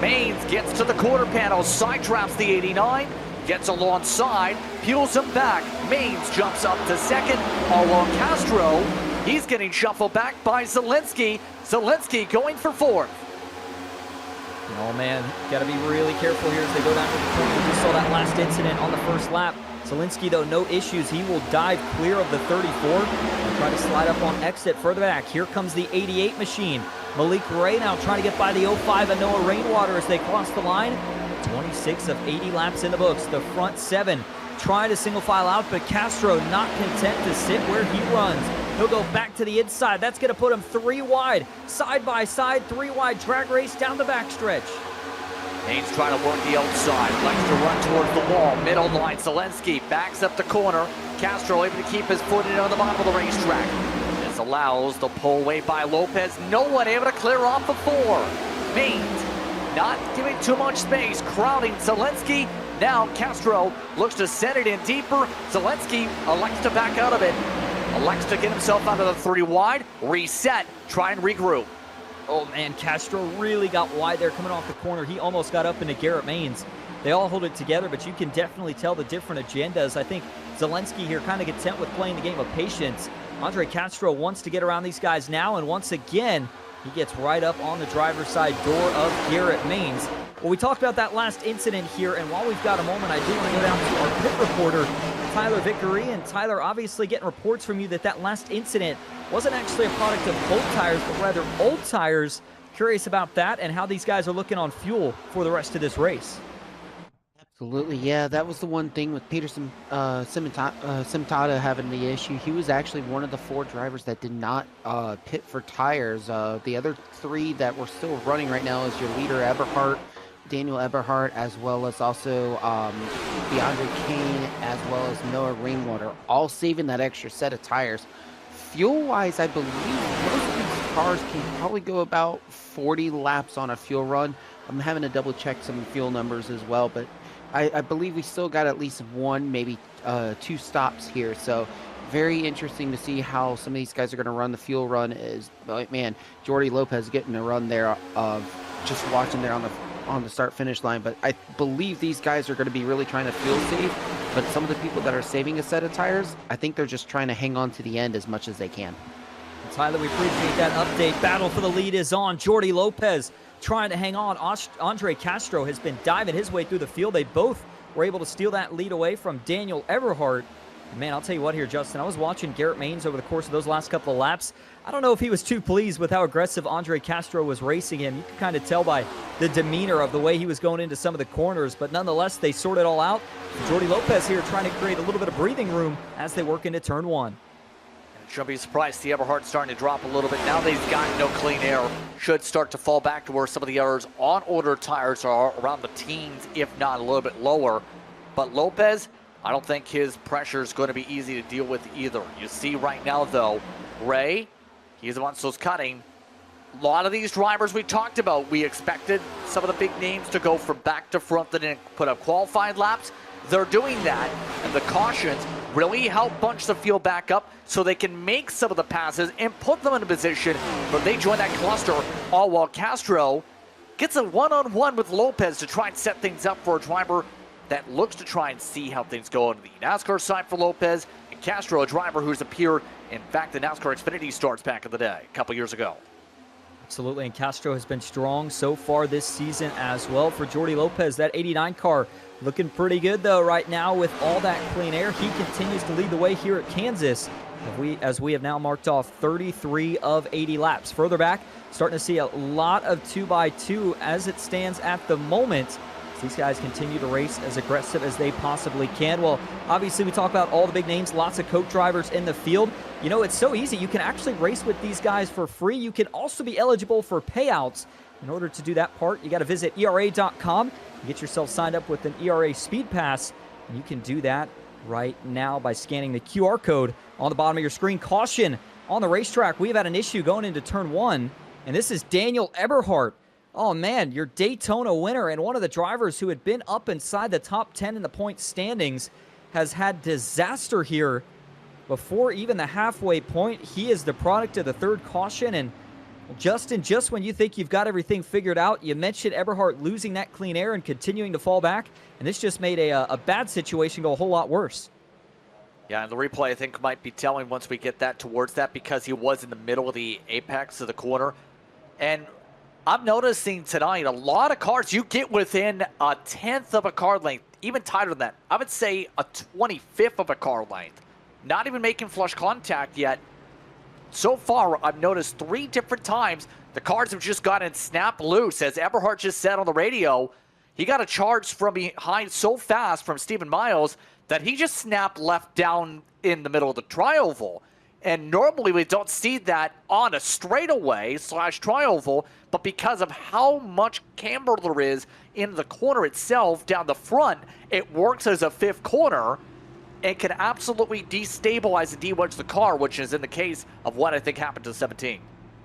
Maines gets to the quarter panel, side traps the 89, gets alongside, peels him back. Maines jumps up to second along Castro. He's getting shuffled back by Zielinski. Zielinski going for fourth. Oh man, got to be really careful here as they go down to the corner. We just saw that last incident on the first lap. Zielinski, though, no issues. He will dive clear of the 34 and try to slide up on exit further back. Here comes the 88 machine. Malik Ray now trying to get by the 05 and Noah Rainwater as they cross the line. 26 of 80 laps in the books. The front 7 trying to single file out, but Castro not content to sit where he runs. He'll go back to the inside. That's going to put him 3 wide. Side by side, 3 wide drag race down the backstretch. Maines trying to work the outside. Likes to run towards the wall. Middle line. Zielinski backs up the corner. Castro able to keep his foot in on the bottom of the racetrack. This allows the pull away by Lopez. No one able to clear off the 4. Maines not giving too much space. Crowding Zielinski. Now Castro looks to send it in deeper. Zielinski elects to back out of it. Elects to get himself out of the 3 wide. Reset. Try and regroup. Oh man, Castro really got wide there coming off the corner. He almost got up into Garrett Maines. They all hold it together, but you can definitely tell the different agendas. I think Zielinski here kind of content with playing the game of patience. Andre Castro wants to get around these guys now, and once again, he gets right up on the driver's side door of Garrett Maines. Well, we talked about that last incident here, and while we've got a moment, I do want to go down to our pit reporter, Tyler Vickery. And Tyler, obviously getting reports from you that that last incident wasn't actually a product of cold tires, but rather old tires. Curious about that and how these guys are looking on fuel for the rest of this race. Absolutely, yeah. That was the one thing with Peterson Simtada having the issue. He was actually one of the 4 drivers that did not pit for tires. The other 3 that were still running right now is your leader, Eberhardt, Daniel Eberhardt, as well as also DeAndre Kane, as well as Noah Rainwater, all saving that extra set of tires. Fuel-wise, I believe most of these cars can probably go about 40 laps on a fuel run. I'm having to double-check some fuel numbers as well, but I believe we still got at least 1, maybe 2 stops here. So very interesting to see how some of these guys are going to run the fuel run. Is, man, Jordy Lopez getting a run there of just watching there on the start-finish line. But I believe these guys are going to be really trying to fuel save. But some of the people that are saving a set of tires, I think they're just trying to hang on to the end as much as they can. Tyler, we appreciate that update. Battle for the lead is on. Jordy Lopez trying to hang on. Andre Castro has been diving his way through the field. They both were able to steal that lead away from Daniel Eberhardt. Man, I'll tell you what here, Justin. I was watching Garrett Maines over the course of those last couple of laps. I don't know if he was too pleased with how aggressive Andre Castro was racing him. You could kind of tell by the demeanor of the way he was going into some of the corners. But nonetheless, they sort it all out. Jordy Lopez here trying to create a little bit of breathing room as they work into turn 1. Shouldn't be surprised. The Eberhardt's starting to drop a little bit. Now that he's got no clean air, should start to fall back to where some of the others on older tires are around the teens, if not a little bit lower. But Lopez, I don't think his pressure is going to be easy to deal with either. You see right now, though, Ray, he's the one who's cutting. A lot of these drivers we talked about, we expected some of the big names to go from back to front that didn't put up qualifying laps. They're doing that, and the cautions really help bunch the field back up so they can make some of the passes and put them in a position where they join that cluster, all while Castro gets a one-on-one with Lopez to try and set things up for a driver that looks to try and see how things go on the NASCAR side for Lopez. And Castro, a driver who's appeared in fact the NASCAR Xfinity starts back in the day, a couple years ago. Absolutely, and Castro has been strong so far this season as well for Jordi Lopez. That 89 car looking pretty good, though, right now with all that clean air. He continues to lead the way here at Kansas as we have now marked off 33 of 80 laps. Further back, starting to see a lot of 2x2 as it stands at the moment. These guys continue to race as aggressive as they possibly can. Well, obviously, we talk about all the big names, lots of Coke drivers in the field. You know, it's so easy. You can actually race with these guys for free. You can also be eligible for payouts. In order to do that part, you got to visit ERA.com and get yourself signed up with an ERA Speed Pass. And you can do that right now by scanning the QR code on the bottom of your screen. Caution on the racetrack. We have had an issue going into turn 1, and this is Daniel Eberhardt. Oh, man, your Daytona winner and one of the drivers who had been up inside the top 10 in the point standings has had disaster here before even the halfway point. He is the product of the third caution. And, Justin, just when you think you've got everything figured out, you mentioned Eberhardt losing that clean air and continuing to fall back. And this just made a bad situation go a whole lot worse. Yeah, and the replay, I think, might be telling once we get that towards that because he was in the middle of the apex of the corner. And I'm noticing tonight a lot of cars, you get within a 10th of a car length, even tighter than that. I would say a 25th of a car length. Not even making flush contact yet. So far, I've noticed 3 different times the cars have just gotten snapped loose. As Eberhardt just said on the radio, he got a charge from behind so fast from Stephen Miles that he just snapped left down in the middle of the tri-oval. And normally we don't see that on a straightaway / tri-oval, but because of how much camber there is in the corner itself down the front, it works as a 5th corner and can absolutely destabilize and de-wedge the car, which is in the case of what I think happened to the 17.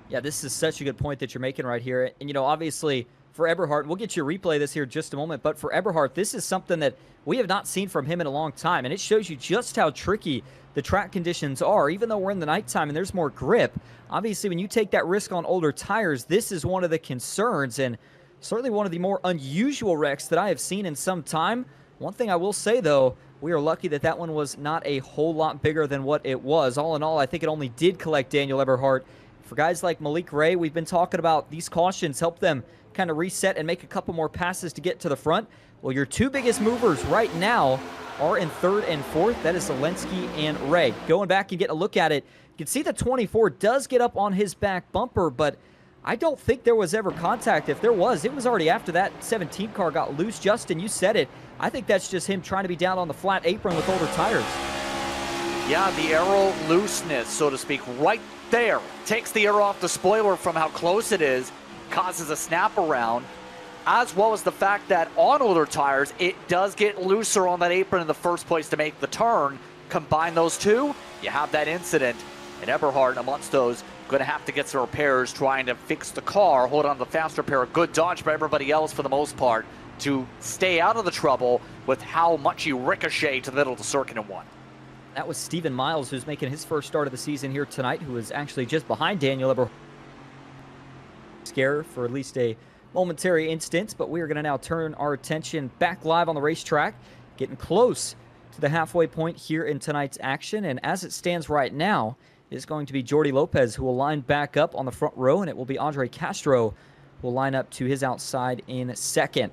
Yeah, this is such a good point that you're making right here. And, you know, obviously for Eberhardt, we'll get you a replay of this here in just a moment, but for Eberhardt, this is something that we have not seen from him in a long time, and it shows you just how tricky the track conditions are. Even though we're in the nighttime and there's more grip, obviously when you take that risk on older tires, this is one of the concerns, and certainly one of the more unusual wrecks that I have seen in some time. One thing I will say, though, we are lucky that that one was not a whole lot bigger than what it was. All in all, I think it only did collect Daniel Eberhardt. For guys like Malik Ray, we've been talking about these cautions help them kind of reset and make a couple more passes to get to the front. Well, your 2 biggest movers right now are in 3rd and 4th. That is Zelensky and Ray. Going back and getting a look at it, you can see the 24 does get up on his back bumper, but I don't think there was ever contact. If there was, it was already after that 17 car got loose. Justin, you said it. I think that's just him trying to be down on the flat apron with older tires. Yeah, the aero looseness, so to speak, right there. Takes the air off the spoiler from how close it is, causes a snap around, as well as the fact that on older tires, it does get looser on that apron in the first place to make the turn. Combine those two, you have that incident. And Eberhardt, amongst those, going to have to get some repairs, trying to fix the car, hold on to the fast repair. A good dodge by everybody else for the most part to stay out of the trouble with how much you ricochet to the middle of the circuit in one. That was Stephen Miles, who's making his first start of the season here tonight, who is actually just behind Daniel Eberhardt. Scare for at least a momentary instance, but we are going to now turn our attention back live on the racetrack, getting close to the halfway point here in tonight's action. And as it stands right now, it is going to be Jordi Lopez who will line back up on the front row, and it will be Andre Castro who will line up to his outside in second.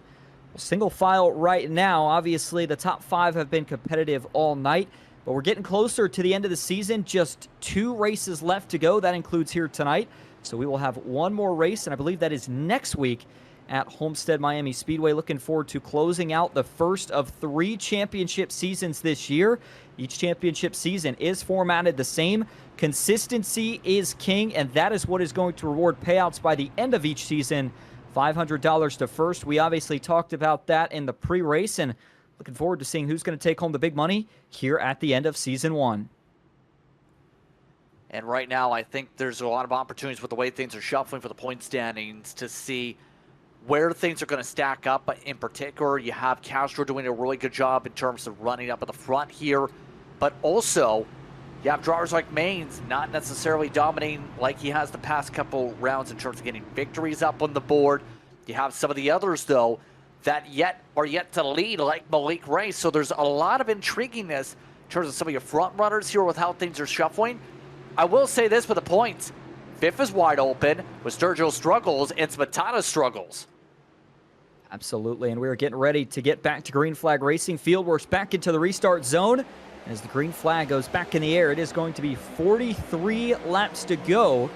Single file right now. Obviously, the top 5 have been competitive all night, but we're getting closer to the end of the season. Just 2 races left to go. That includes here tonight. So we will have one more race, and I believe that is next week at Homestead Miami Speedway. Looking forward to closing out the first of 3 championship seasons this year. Each championship season is formatted the same. Consistency is king, and that is what is going to reward payouts by the end of each season. $500 to first. We obviously talked about that in the pre-race, and looking forward to seeing who's going to take home the big money here at the end of Season 1. And right now, I think there's a lot of opportunities with the way things are shuffling for the point standings to see where things are going to stack up. But in particular, you have Castro doing a really good job in terms of running up at the front here. But also, you have drivers like Maines not necessarily dominating like he has the past couple rounds in terms of getting victories up on the board. You have some of the others, though, that are yet to lead, like Malik Ray. So there's a lot of intriguiness in terms of some of your front runners here with how things are shuffling. I will say this for the points. Fifth is wide open with Sturgill struggles and Smetana struggles. Absolutely, and we're getting ready to get back to green flag racing. Field works back into the restart zone. As the green flag goes back in the air, it is going to be 43 laps to go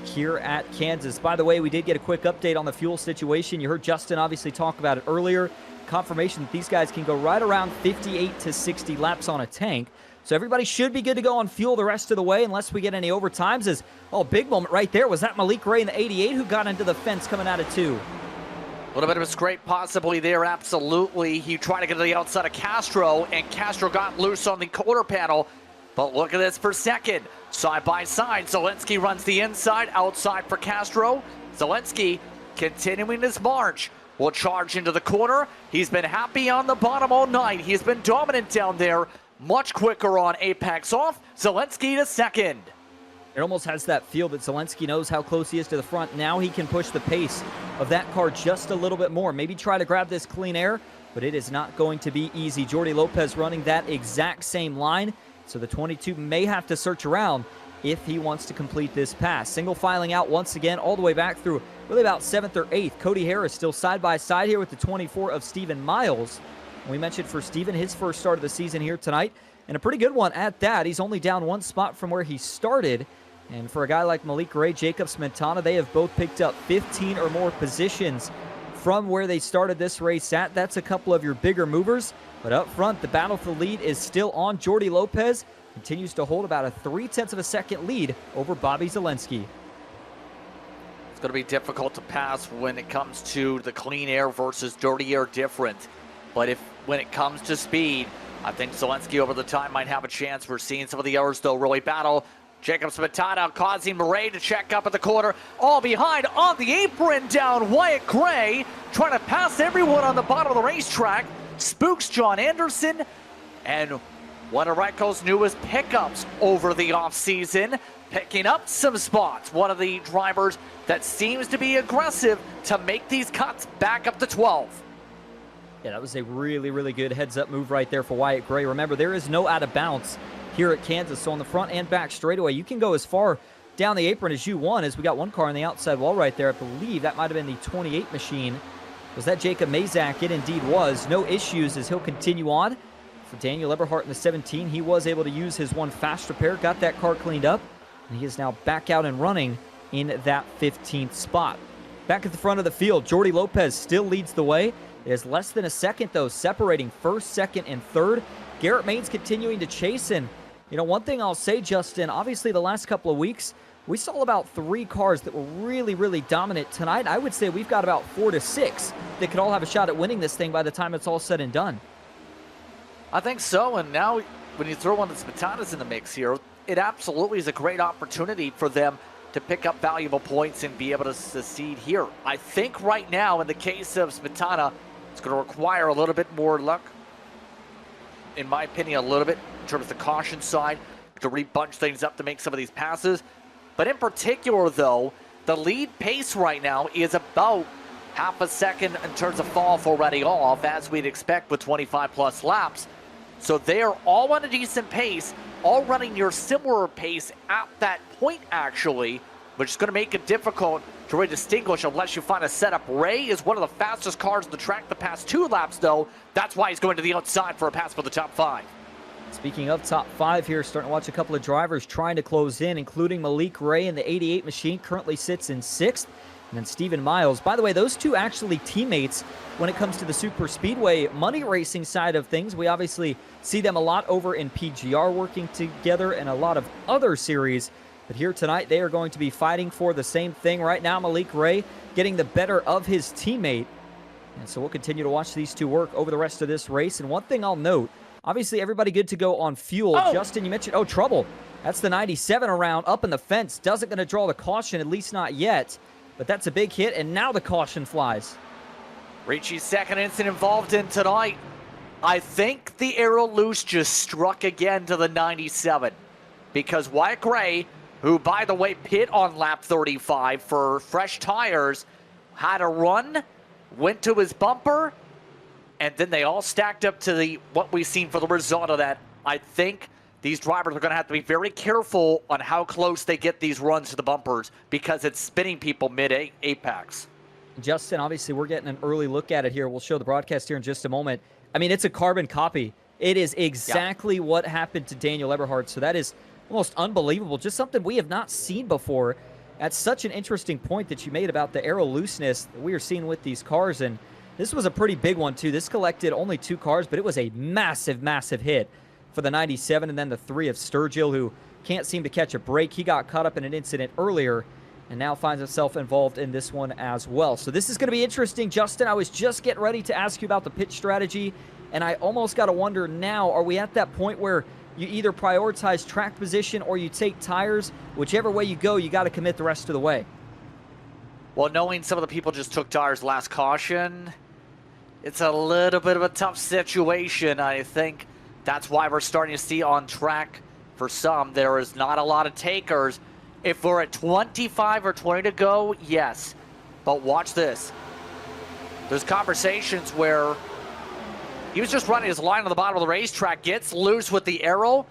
here at Kansas. By the way, we did get a quick update on the fuel situation. You heard Justin obviously talk about it earlier. Confirmation that these guys can go right around 58 to 60 laps on a tank. So everybody should be good to go on fuel the rest of the way unless we get any overtimes. Big moment right there. Was that Malik Ray in the 88 who got into the fence coming out of 2? A little bit of a scrape possibly there, absolutely. He tried to get to the outside of Castro, and Castro got loose on the quarter panel. But look at this for second. Side by side, Zelensky runs the inside, outside for Castro. Zelensky continuing his march. Will charge into the corner. He's been happy on the bottom all night. He's been dominant down there. Much quicker on apex off. Zelensky to second. It almost has that feel that Zelensky knows how close he is to the front. Now he can push the pace of that car just a little bit more. Maybe try to grab this clean air, but it is not going to be easy. Jordy Lopez running that exact same line, so the 22 may have to search around if he wants to complete this pass. Single filing out once again all the way back through really about 7th or 8th. Cody Harris still side by side here with the 24 of Stephen Miles. We mentioned for Stephen, his first start of the season here tonight, and a pretty good one at that. He's only down one spot from where he started. And for a guy like Malik Ray, Jacob Smetana, they have both picked up 15 or more positions from where they started this race at. That's a couple of your bigger movers. But up front, the battle for the lead is still on. Jordy Lopez continues to hold about a 0.3 of a second lead over Bobby Zelensky. It's going to be difficult to pass when it comes to the clean air versus dirty air difference. But when it comes to speed, I think Zelensky over the time might have a chance. We're seeing some of the others, though, really battle. Jacob Smetana causing Murray to check up at the corner. All behind on the apron down Wyatt Gray. Trying to pass everyone on the bottom of the racetrack. Spooks John Anderson. And one of Ryko's newest pickups over the offseason. Picking up some spots. One of the drivers that seems to be aggressive to make these cuts back up to 12. Yeah, that was a really, really good heads-up move right there for Wyatt Gray. Remember, there is no out of bounds here at Kansas, so on the front and back straightaway, you can go as far down the apron as you want, as we got one car on the outside wall right there. I believe that might have been the 28 machine. Was that Jacob Mazak? It indeed was. No issues as he'll continue on. For Daniel Eberhardt in the 17, he was able to use his one fast repair, got that car cleaned up, and he is now back out and running in that 15th spot. Back at the front of the field, Jordy Lopez still leads the way. It is less than a second, though, separating first, second, and third. Garrett Maines continuing to chase, and one thing I'll say, Justin, obviously the last couple of weeks, we saw about 3 cars that were really, really dominant. Tonight, I would say we've got about 4 to 6 that could all have a shot at winning this thing by the time it's all said and done. I think so, and now when you throw one of the Smetanas in the mix here, it absolutely is a great opportunity for them to pick up valuable points and be able to succeed here. I think right now, in the case of Smetana, it's going to require a little bit more luck. In my opinion, a little bit in terms of the caution side to rebunch things up to make some of these passes. But in particular, though, the lead pace right now is about half a second in terms of fall already off, as we'd expect with 25-plus laps. So they're all on a decent pace, all running near similar pace at that point, actually, which is going to make it difficult to really distinguish unless you find a setup. Ray is one of the fastest cars on the track the past 2 laps, though. That's why he's going to the outside for a pass for the top 5. Speaking of top 5 here, starting to watch a couple of drivers trying to close in, including Malik Ray in the 88 machine, currently sits in 6th. And then Stephen Miles. By the way, those two actually teammates when it comes to the Super Speedway money racing side of things. We obviously see them a lot over in PGR working together and a lot of other series. But here tonight, they are going to be fighting for the same thing. Right now, Malik Ray getting the better of his teammate. And so we'll continue to watch these two work over the rest of this race. And one thing I'll note, obviously everybody good to go on fuel. Justin, you mentioned, trouble. That's the 97 around, up in the fence. Doesn't going to draw the caution, at least not yet. But that's a big hit, and now the caution flies. Ricci's second incident involved in tonight. I think the arrow loose just struck again to the 97. Because Wyatt Gray, who, by the way, pit on lap 35 for fresh tires, had a run, went to his bumper, and then they all stacked up to the what we've seen for the result of that. I think these drivers are going to have to be very careful on how close they get these runs to the bumpers because it's spinning people mid-apex. Justin, obviously, we're getting an early look at it here. We'll show the broadcast here in just a moment. I mean, it's a carbon copy. It is exactly what happened to Daniel Eberhard, so that is almost unbelievable. Just something we have not seen before. That's such an interesting point that you made about the aero looseness that we are seeing with these cars, and this was a pretty big one, too. This collected only 2 cars, but it was a massive, massive hit for the 97, and then the 3 of Sturgill, who can't seem to catch a break. He got caught up in an incident earlier, and now finds himself involved in this one as well. So this is going to be interesting. Justin, I was just getting ready to ask you about the pit strategy, and I almost got to wonder now, are we at that point where you either prioritize track position or you take tires? Whichever way you go, you got to commit the rest of the way. Well, knowing some of the people just took tires last caution, it's a little bit of a tough situation. I think that's why we're starting to see on track for some, there is not a lot of takers. If we're at 25 or 20 to go, yes. But watch this. There's conversations where he was just running his line on the bottom of the racetrack, gets loose with the arrow.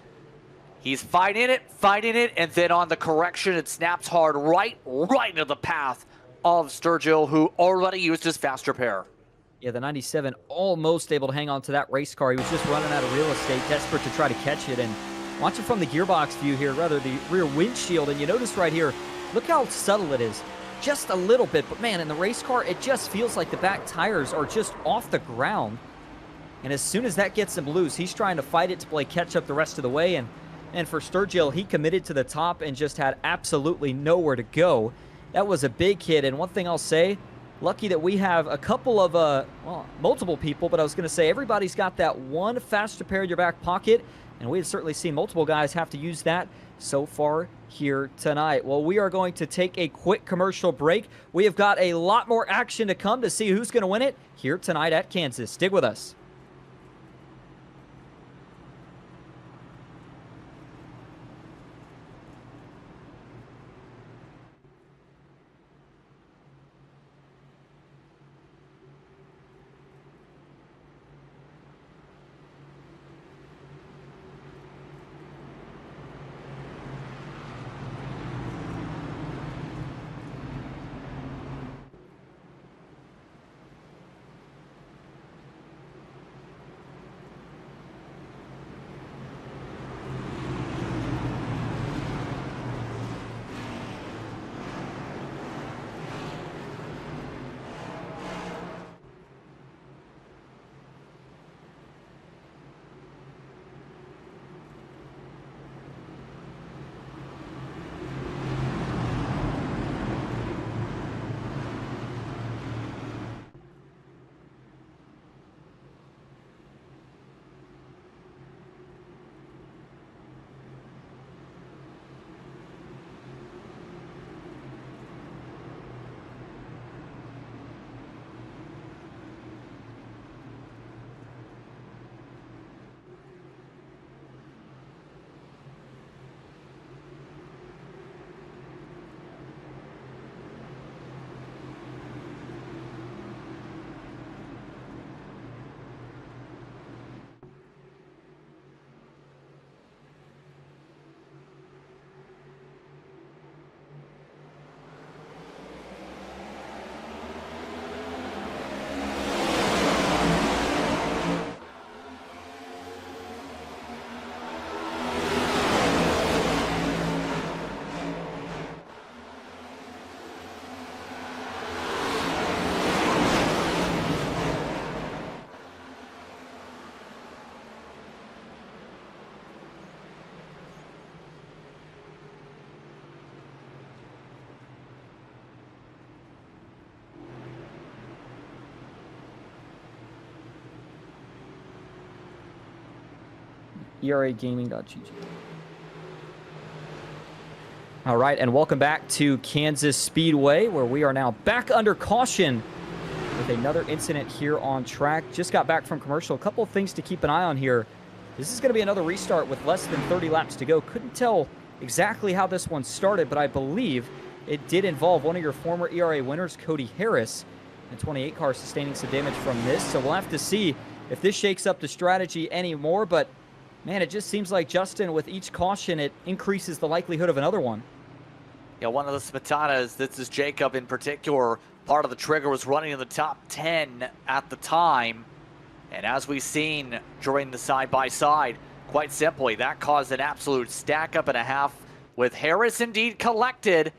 He's fighting it, and then on the correction, it snaps hard right into the path of Sturgill, who already used his fast repair. Yeah, the 97 almost able to hang on to that race car. He was just running out of real estate, desperate to try to catch it. And watch it from the gearbox view here, rather the rear windshield. And you notice right here, look how subtle it is. Just a little bit, but man, in the race car, it just feels like the back tires are just off the ground. And as soon as that gets him loose, he's trying to fight it to play catch up the rest of the way. And for Sturgill, he committed to the top and just had absolutely nowhere to go. That was a big hit. And one thing I'll say, lucky that we have a couple of, well, multiple people, but I was going to say everybody's got that one fast repair in your back pocket. And we've certainly seen multiple guys have to use that so far here tonight. Well, we are going to take a quick commercial break. We have got a lot more action to come to see who's going to win it here tonight at Kansas. Stick with us. ERAgaming.gg. All right, and welcome back to Kansas Speedway, where we are now back under caution with another incident here on track. Just got back from commercial. A couple of things to keep an eye on here. This is going to be another restart with less than 30 laps to go. Couldn't tell exactly how this one started, but I believe it did involve one of your former ERA winners, Cody Harris, and 28 car sustaining some damage from this. So we'll have to see if this shakes up the strategy anymore. But, man, it just seems like, Justin, with each caution, it increases the likelihood of another one. Yeah, one of the Smetanas, this is Jacob in particular, part of the trigger was running in the top 10 at the time. And as we've seen during the side-by-side, quite simply, that caused an absolute stack up and a half with Harris indeed collected.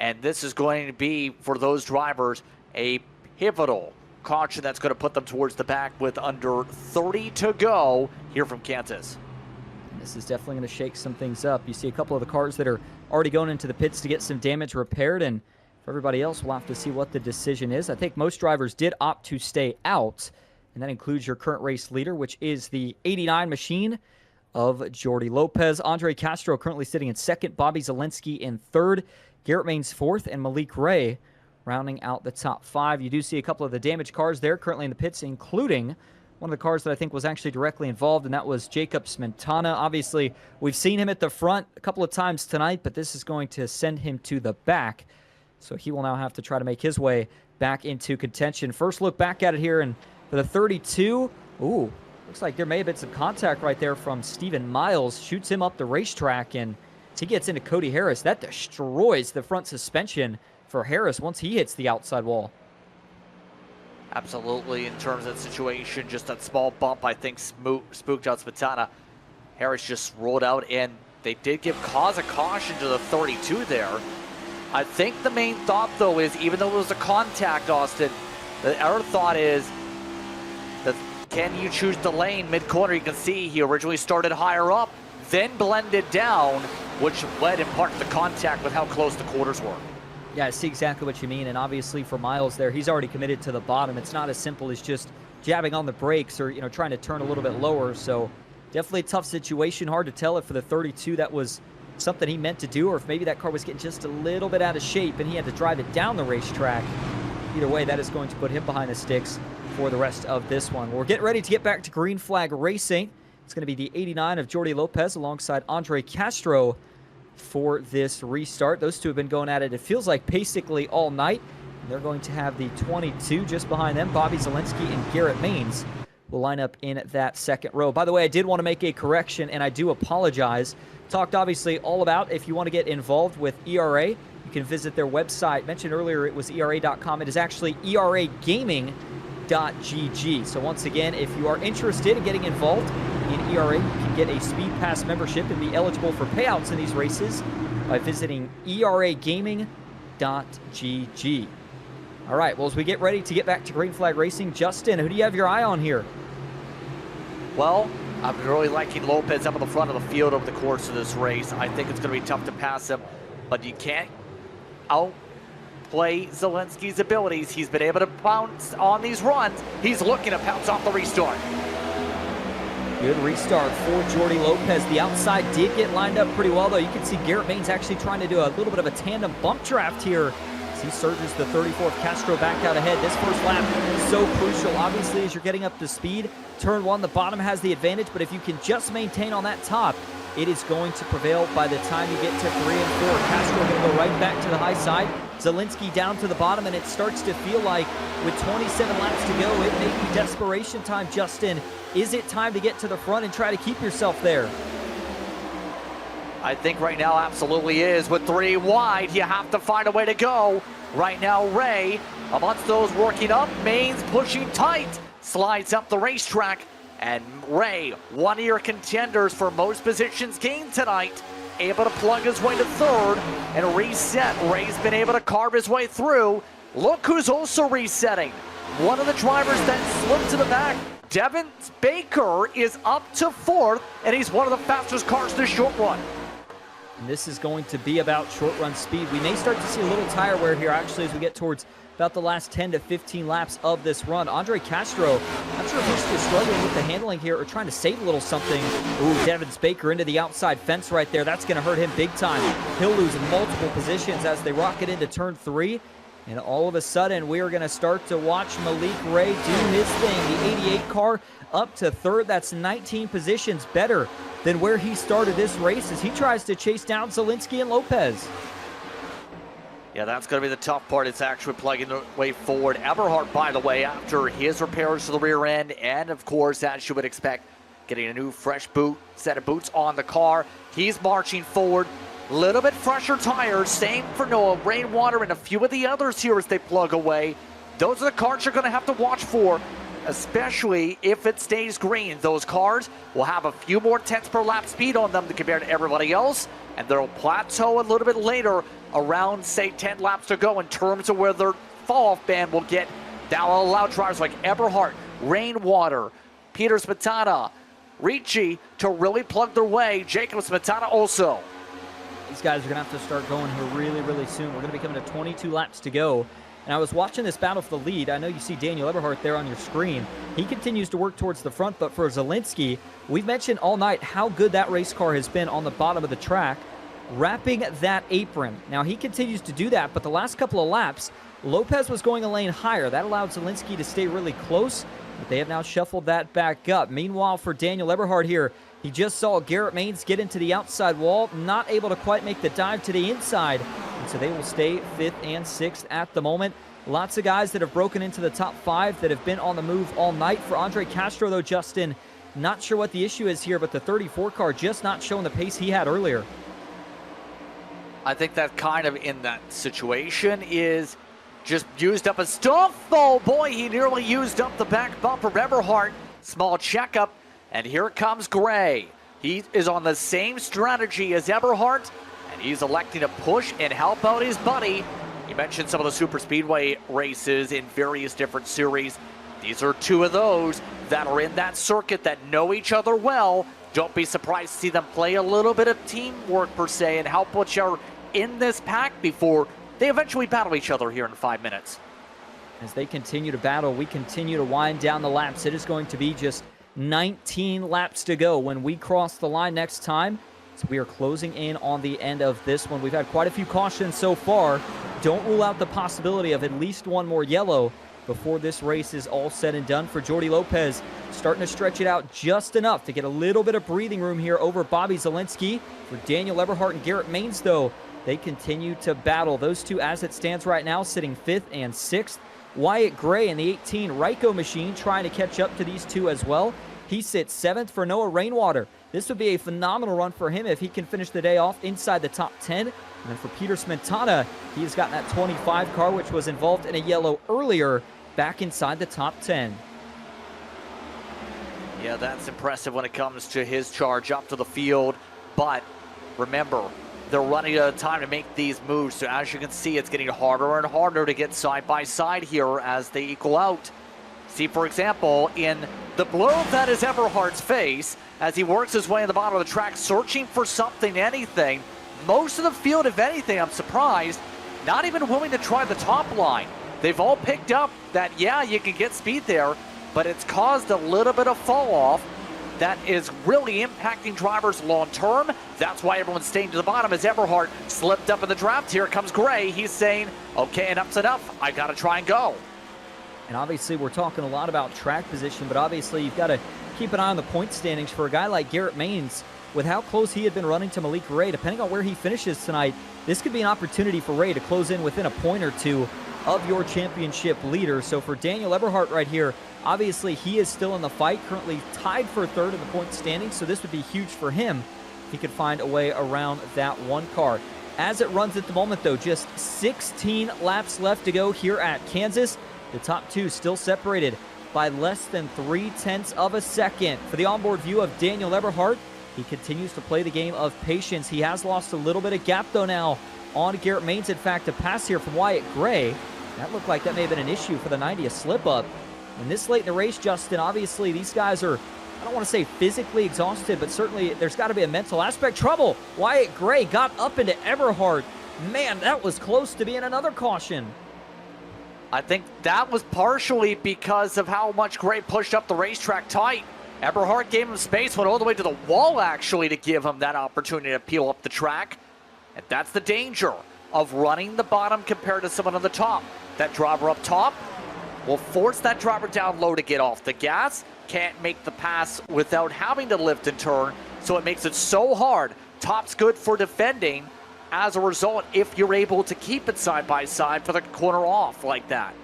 And this is going to be, for those drivers, a pivotal caution that's going to put them towards the back with under 30 to go here from Kansas. This is definitely going to shake some things up. You see a couple of the cars that are already going into the pits to get some damage repaired, and for everybody else, we'll have to see what the decision is. I think most drivers did opt to stay out, and that includes your current race leader, which is the 89 machine of Jordy Lopez. Andre Castro currently sitting in second, Bobby Zielinski in third, Garrett Maines fourth, and Malik Ray rounding out the top five. You do see a couple of the damaged cars there currently in the pits, including one of the cars that I think was actually directly involved, and that was Jacob Smetana. Obviously, we've seen him at the front a couple of times tonight, but this is going to send him to the back. So he will now have to try to make his way back into contention. First look back at it here, and for the 32, ooh, looks like there may have been some contact right there from Steven Miles. Shoots him up the racetrack, and as he gets into Cody Harris, that destroys the front suspension for Harris once he hits the outside wall. Absolutely, in terms of that situation, just that small bump, I think, spooked out Smetana. Harris just rolled out, and they did give cause of caution to the 32 there. I think the main thought, though, is even though it was a contact, Austin, the other thought is that can you choose the lane mid-corner? You can see he originally started higher up, then blended down, which led in part to the contact with how close the quarters were. Yeah, I see exactly what you mean, and obviously for Miles there, he's already committed to the bottom. It's not as simple as just jabbing on the brakes or, trying to turn a little bit lower, so definitely a tough situation. Hard to tell if for the 32 that was something he meant to do, or if maybe that car was getting just a little bit out of shape and he had to drive it down the racetrack. Either way, that is going to put him behind the sticks for the rest of this one. We're getting ready to get back to green flag racing. It's going to be the 89 of Jordy Lopez alongside Andre Castro for this restart. Those two have been going at it, it feels like, basically all night. And they're going to have the 22 just behind them. Bobby Zielinski and Garrett Maines will line up in that second row. By the way, I did want to make a correction, and I do apologize. Talked obviously all about if you want to get involved with ERA, you can visit their website. Mentioned earlier it was ERA.com. It is actually ERAgaming.gg. So once again, if you are interested in getting involved in ERA, you can get a Speed Pass membership and be eligible for payouts in these races by visiting ERAgaming.gg. All right, well, as we get ready to get back to green flag racing, Justin, who do you have your eye on here? Well, I'm really liking Lopez up at the front of the field over the course of this race. I think it's going to be tough to pass him, but you can't outplay Zielinski's abilities. He's been able to bounce on these runs. He's looking to pounce off the restart. Good restart for Jordy Lopez. The outside did get lined up pretty well, though. You can see Garrett Maines actually trying to do a little bit of a tandem bump draft here. He surges the 34th Castro back out ahead. This first lap is so crucial, obviously, as you're getting up to speed. Turn one, the bottom has the advantage, but if you can just maintain on that top, it is going to prevail by the time you get to 3 and 4. Castro going to go right back to the high side. Zielinski down to the bottom, and it starts to feel like with 27 laps to go, it may be desperation time, Justin. Is it time to get to the front and try to keep yourself there? I think right now absolutely is. With 3 wide, you have to find a way to go. Right now, Ray, amongst those working up, Maines pushing tight, slides up the racetrack. And Ray, one of your contenders for most positions gained tonight, able to plug his way to third and reset. Ray's been able to carve his way through. Look who's also resetting. One of the drivers that slipped to the back, Devin Baker, is up to 4th, and he's one of the fastest cars this short run. And this is going to be about short run speed. We may start to see a little tire wear here actually as we get towards about the last 10 to 15 laps of this run. Andre Castro, I'm sure if he's just struggling with the handling here or trying to save a little something. Ooh, Devins Baker into the outside fence right there. That's going to hurt him big time. He'll lose multiple positions as they rocket into turn 3. And all of a sudden, we are going to start to watch Malik Ray do his thing. The 88 car up to 3rd. That's 19 positions better than where he started this race as he tries to chase down Zielinski and Lopez. Yeah, that's going to be the tough part. It's actually plugging the way forward. Eberhardt, by the way, after his repairs to the rear end, and of course, as you would expect, getting a new fresh set of boots on the car. He's marching forward. Little bit fresher tires. Same for Noah Rainwater and a few of the others here as they plug away. Those are the cars you're going to have to watch for, especially if it stays green. Those cars will have a few more tenths per lap speed on them compared to everybody else, and they'll plateau a little bit later around, say, 10 laps to go in terms of where their fall-off band will get. That will allow drivers like Eberhardt, Rainwater, Peter Smetana, Ricci to really plug their way. Jacob Smetana also. These guys are going to have to start going here really, really soon. We're going to be coming to 22 laps to go. And I was watching this battle for the lead. I know you see Daniel Eberhardt there on your screen. He continues to work towards the front, but for Zielinski, we've mentioned all night how good that race car has been on the bottom of the track, wrapping that apron. Now, he continues to do that, but the last couple of laps, Lopez was going a lane higher. That allowed Zielinski to stay really close, but they have now shuffled that back up. Meanwhile, for Daniel Eberhardt here, he just saw Garrett Maines get into the outside wall, not able to quite make the dive to the inside. And so they will stay 5th and 6th at the moment. Lots of guys that have broken into the top 5 that have been on the move all night. For Andre Castro, though, Justin, not sure what the issue is here, but the 34 car just not showing the pace he had earlier. I think that kind of in that situation is just used up his stuff. Oh boy, he nearly used up the back bumper. Eberhardt, small checkup. And here comes Gray. He is on the same strategy as Eberhardt, and he's electing to push and help out his buddy. You mentioned some of the super speedway races in various different series. These are 2 of those that are in that circuit that know each other well. Don't be surprised to see them play a little bit of teamwork per se and help each other in this pack before they eventually battle each other here in 5 minutes. As they continue to battle, we continue to wind down the laps. It is going to be just 19 laps to go when we cross the line next time. So we are closing in on the end of this one. We've had quite a few cautions so far. Don't rule out the possibility of at least one more yellow before this race is all said and done. For Jordi Lopez, starting to stretch it out just enough to get a little bit of breathing room here over Bobby Zielinski. For Daniel Eberhardt and Garrett Maines, though, they continue to battle. Those 2, as it stands right now, sitting 5th and 6th. Wyatt Gray in the 18 Ryko machine trying to catch up to these 2 as well. He sits 7th for Noah Rainwater. This would be a phenomenal run for him if he can finish the day off inside the top 10. And then for Peter Smetana, he's got that 25 car, which was involved in a yellow earlier, back inside the top 10. Yeah, that's impressive when it comes to his charge up to the field. But remember, they're running out of time to make these moves. So as you can see, it's getting harder and harder to get side by side here as they equal out. See, for example, in the blur that is Eberhardt's face, as he works his way in the bottom of the track, searching for something, anything. Most of the field, if anything, I'm surprised, not even willing to try the top line. They've all picked up that, yeah, you can get speed there, but it's caused a little bit of fall off that is really impacting drivers long term. That's why everyone's staying to the bottom as Eberhardt slipped up in the draft. Here comes Gray. He's saying, okay, enough's enough. I got to try and go. And obviously, we're talking a lot about track position, but obviously, you've got to keep an eye on the point standings for a guy like Garrett Maines. With how close he had been running to Malik Ray, depending on where he finishes tonight, this could be an opportunity for Ray to close in within a point or 2 of your championship leader. So for Daniel Eberhardt right here, obviously, he is still in the fight, currently tied for 3rd in the point standings, so this would be huge for him if he could find a way around that 1 car. As it runs at the moment, though, just 16 laps left to go here at Kansas. The top 2 still separated by less than 0.3 of a second. For the onboard view of Daniel Eberhardt, he continues to play the game of patience. He has lost a little bit of gap, though, now on Garrett Maines. In fact, a pass here from Wyatt Gray. That looked like that may have been an issue for the 90th slip-up. And this late in the race, Justin, obviously these guys are, I don't want to say physically exhausted, but certainly there's got to be a mental aspect. Trouble. Wyatt Gray got up into Eberhardt. Man, that was close to being another caution. I think that was partially because of how much Gray pushed up the racetrack tight. Eberhard gave him space, went all the way to the wall actually to give him that opportunity to peel up the track. And that's the danger of running the bottom compared to someone on the top. That driver up top will force that driver down low to get off the gas. Can't make the pass without having to lift and turn, so it makes it so hard. Top's good for defending. As a result, if you're able to keep it side by side for the corner off like that.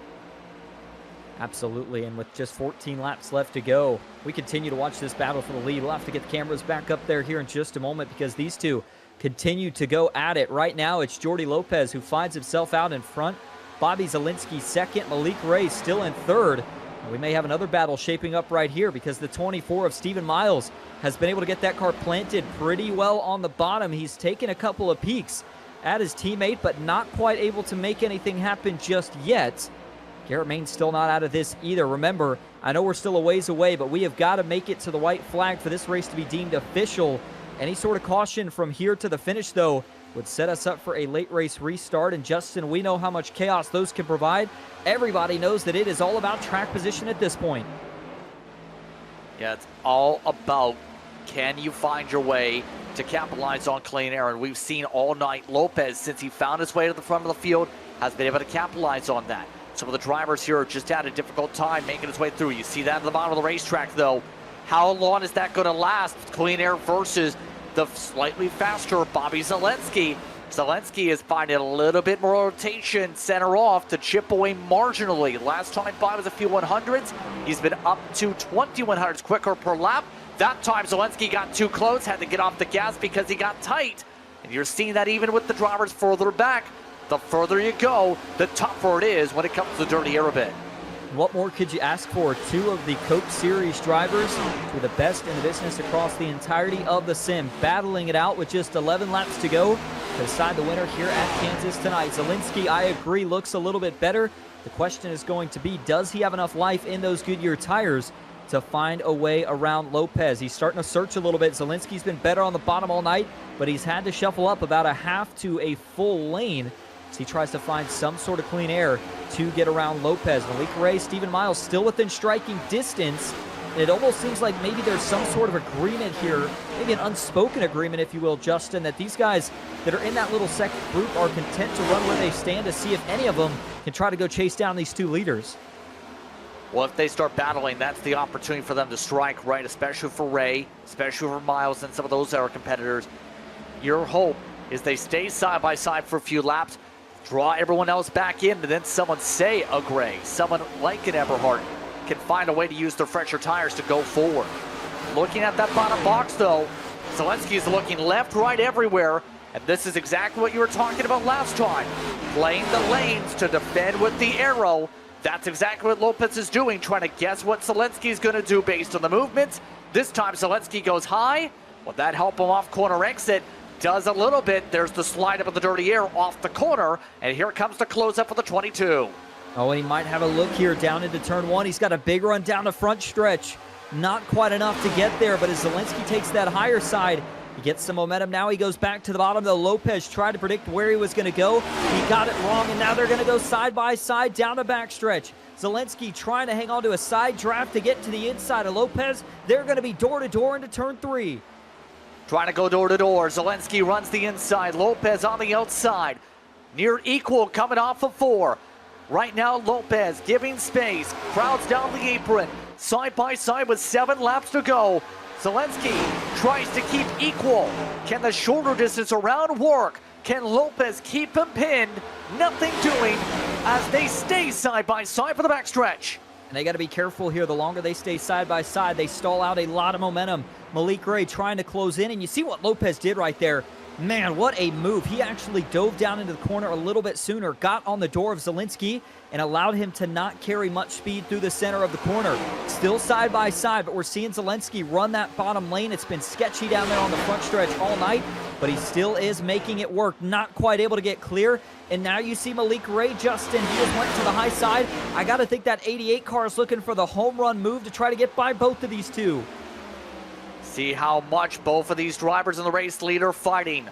Absolutely, and with just 14 laps left to go, we continue to watch this battle for the lead. We'll have to get the cameras back up there here in just a moment because these two continue to go at it. Right now, it's Jordi Lopez who finds himself out in front. Bobby Zielinski second, Malik Ray still in third. And we may have another battle shaping up right here because the 24 of Stephen Miles has been able to get that car planted pretty well on the bottom. He's taken a couple of peeks at his teammate, but not quite able to make anything happen just yet. Garrett Main's still not out of this either. Remember, I know we're still a ways away, but we have got to make it to the white flag for this race to be deemed official. Any sort of caution from here to the finish, though, would set us up for a late race restart. And Justin, we know how much chaos those can provide. Everybody knows that it is all about track position at this point. Yeah, it's all about can you find your way to capitalize on clean air. And we've seen all night Lopez, since he found his way to the front of the field, has been able to capitalize on that. Some of the drivers here just had a difficult time making his way through. You see that at the bottom of the racetrack, though. How long is that going to last? Clean air versus the slightly faster Bobby Zielinski. Zielinski is finding a little bit more rotation center off to chip away marginally. Last time Bobby was a few 100s. He's been up to 2100s quicker per lap. That time Zielinski got too close, had to get off the gas because he got tight. And you're seeing that even with the drivers further back. The further you go, the tougher it is when it comes to the dirty air a bit. What more could you ask for? Two of the Coke Series drivers, two of the best in the business across the entirety of the sim, battling it out with just 11 laps to go to decide the winner here at Kansas tonight. Zielinski, I agree, looks a little bit better. The question is going to be, does he have enough life in those Goodyear tires to find a way around Lopez? He's starting to search a little bit. Zielinski's been better on the bottom all night, but he's had to shuffle up about a half to a full lane as he tries to find some sort of clean air to get around Lopez. Malik Ray, Stephen Miles still within striking distance. It almost seems like maybe there's some sort of agreement here, maybe an unspoken agreement, if you will, Justin, that these guys that are in that little second group are content to run where they stand to see if any of them can try to go chase down these two leaders. Well, if they start battling, that's the opportunity for them to strike, right? Especially for Ray, especially for Miles and some of those other competitors. Your hope is they stay side by side for a few laps, draw everyone else back in, and then someone, say a Gray, someone like an Eberhard, can find a way to use their fresher tires to go forward. Looking at that bottom box, though, Zielinski is looking left, right, everywhere, and this is exactly what you were talking about last time. Playing the lanes to defend with the arrow. That's exactly what Lopez is doing, trying to guess what Zielinski is going to do based on the movements. This time, Zielinski goes high. Will that help him off corner exit? Does a little bit. There's the slide up of the dirty air off the corner, and here comes the close up for the 22. Oh, and he might have a look here down into turn one. He's got a big run down the front stretch. Not quite enough to get there, but as Zielinski takes that higher side, he gets some momentum. Now he goes back to the bottom, though. Lopez tried to predict where he was going to go. He got it wrong, and now they're going to go side by side down the backstretch. Zielinski trying to hang on to a side draft to get to the inside of Lopez. They're going to be door to door into turn three. Trying to go door to door. Zielinski runs the inside. Lopez on the outside. Near equal coming off of 4. Right now, Lopez giving space. Crowds down the apron. Side by side with 7 laps to go. Zielinski tries to keep equal. Can the shorter distance around work? Can Lopez keep him pinned? Nothing doing as they stay side by side for the backstretch. And they got to be careful here. The longer they stay side by side, they stall out a lot of momentum. Malik Ray trying to close in, and you see what Lopez did right there. Man, what a move. He actually dove down into the corner a little bit sooner, got on the door of Zielinski, and allowed him to not carry much speed through the center of the corner. Still side by side, but we're seeing Zielinski run that bottom lane. It's been sketchy down there on the front stretch all night, but he still is making it work. Not quite able to get clear. And now you see Malik Ray, Justin, he just went to the high side. I got to think that 88 car is looking for the home run move to try to get by both of these two. See how much both of these drivers in the race lead are fighting.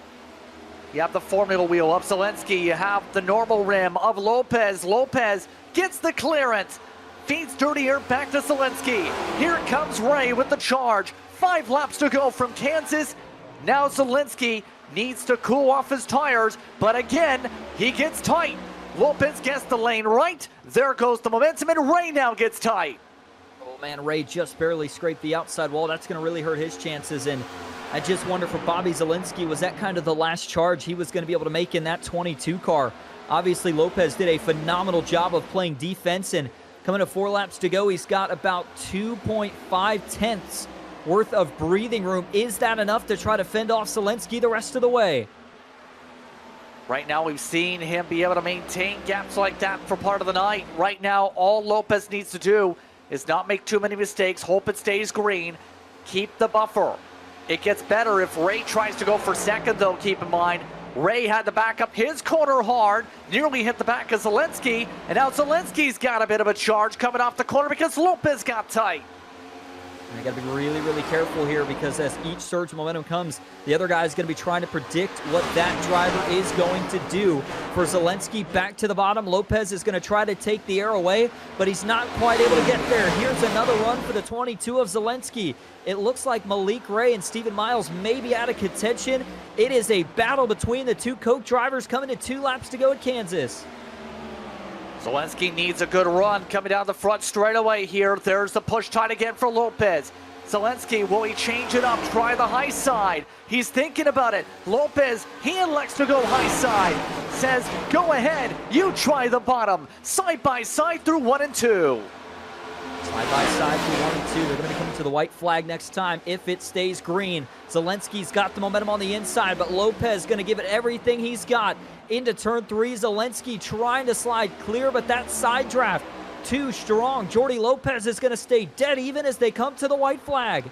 You have the formula wheel of Zielinski. You have the normal rim of Lopez. Lopez gets the clearance. Feeds dirty air back to Zelensky. Here comes Ray with the charge. 5 laps to go from Kansas. Now Zelensky needs to cool off his tires, but again, he gets tight. Lopez gets the lane right. There goes the momentum, and Ray now gets tight. Oh man, Ray just barely scraped the outside wall. That's going to really hurt his chances, and I just wonder for Bobby Zelensky, was that kind of the last charge he was going to be able to make in that 22 car? Obviously, Lopez did a phenomenal job of playing defense, and coming to 4 laps to go, he's got about 2.5 tenths worth of breathing room. Is that enough to try to fend off Zelensky the rest of the way? Right now, we've seen him be able to maintain gaps like that for part of the night. Right now, all Lopez needs to do is not make too many mistakes, hope it stays green, keep the buffer. It gets better if Ray tries to go for second, though, keep in mind. Ray had to back up his corner hard, nearly hit the back of Zelensky, and now Zelensky's got a bit of a charge coming off the corner because Lopez got tight. And I got to be really, really careful here because as each surge of momentum comes, the other guy is going to be trying to predict what that driver is going to do. For Zelensky, back to the bottom. Lopez is going to try to take the air away, but he's not quite able to get there. Here's another run for the 22 of Zelensky. It looks like Malik Ray and Steven Miles may be out of contention. It is a battle between the two Coke drivers coming to 2 laps to go at Kansas. Zelensky needs a good run coming down the front straightaway here. There's the push tight again for Lopez. Zelensky, will he change it up? Try the high side. He's thinking about it. Lopez, he elects to go high side. Says, go ahead, you try the bottom. Side by side through 1 and 2. Side by side through 1 and 2. They're going to be coming to the white flag next time if it stays green. Zelensky's got the momentum on the inside, but Lopez going to give it everything he's got. Into turn 3, Zelensky trying to slide clear, but that side draft too strong. Jordy Lopez is going to stay dead even as they come to the white flag.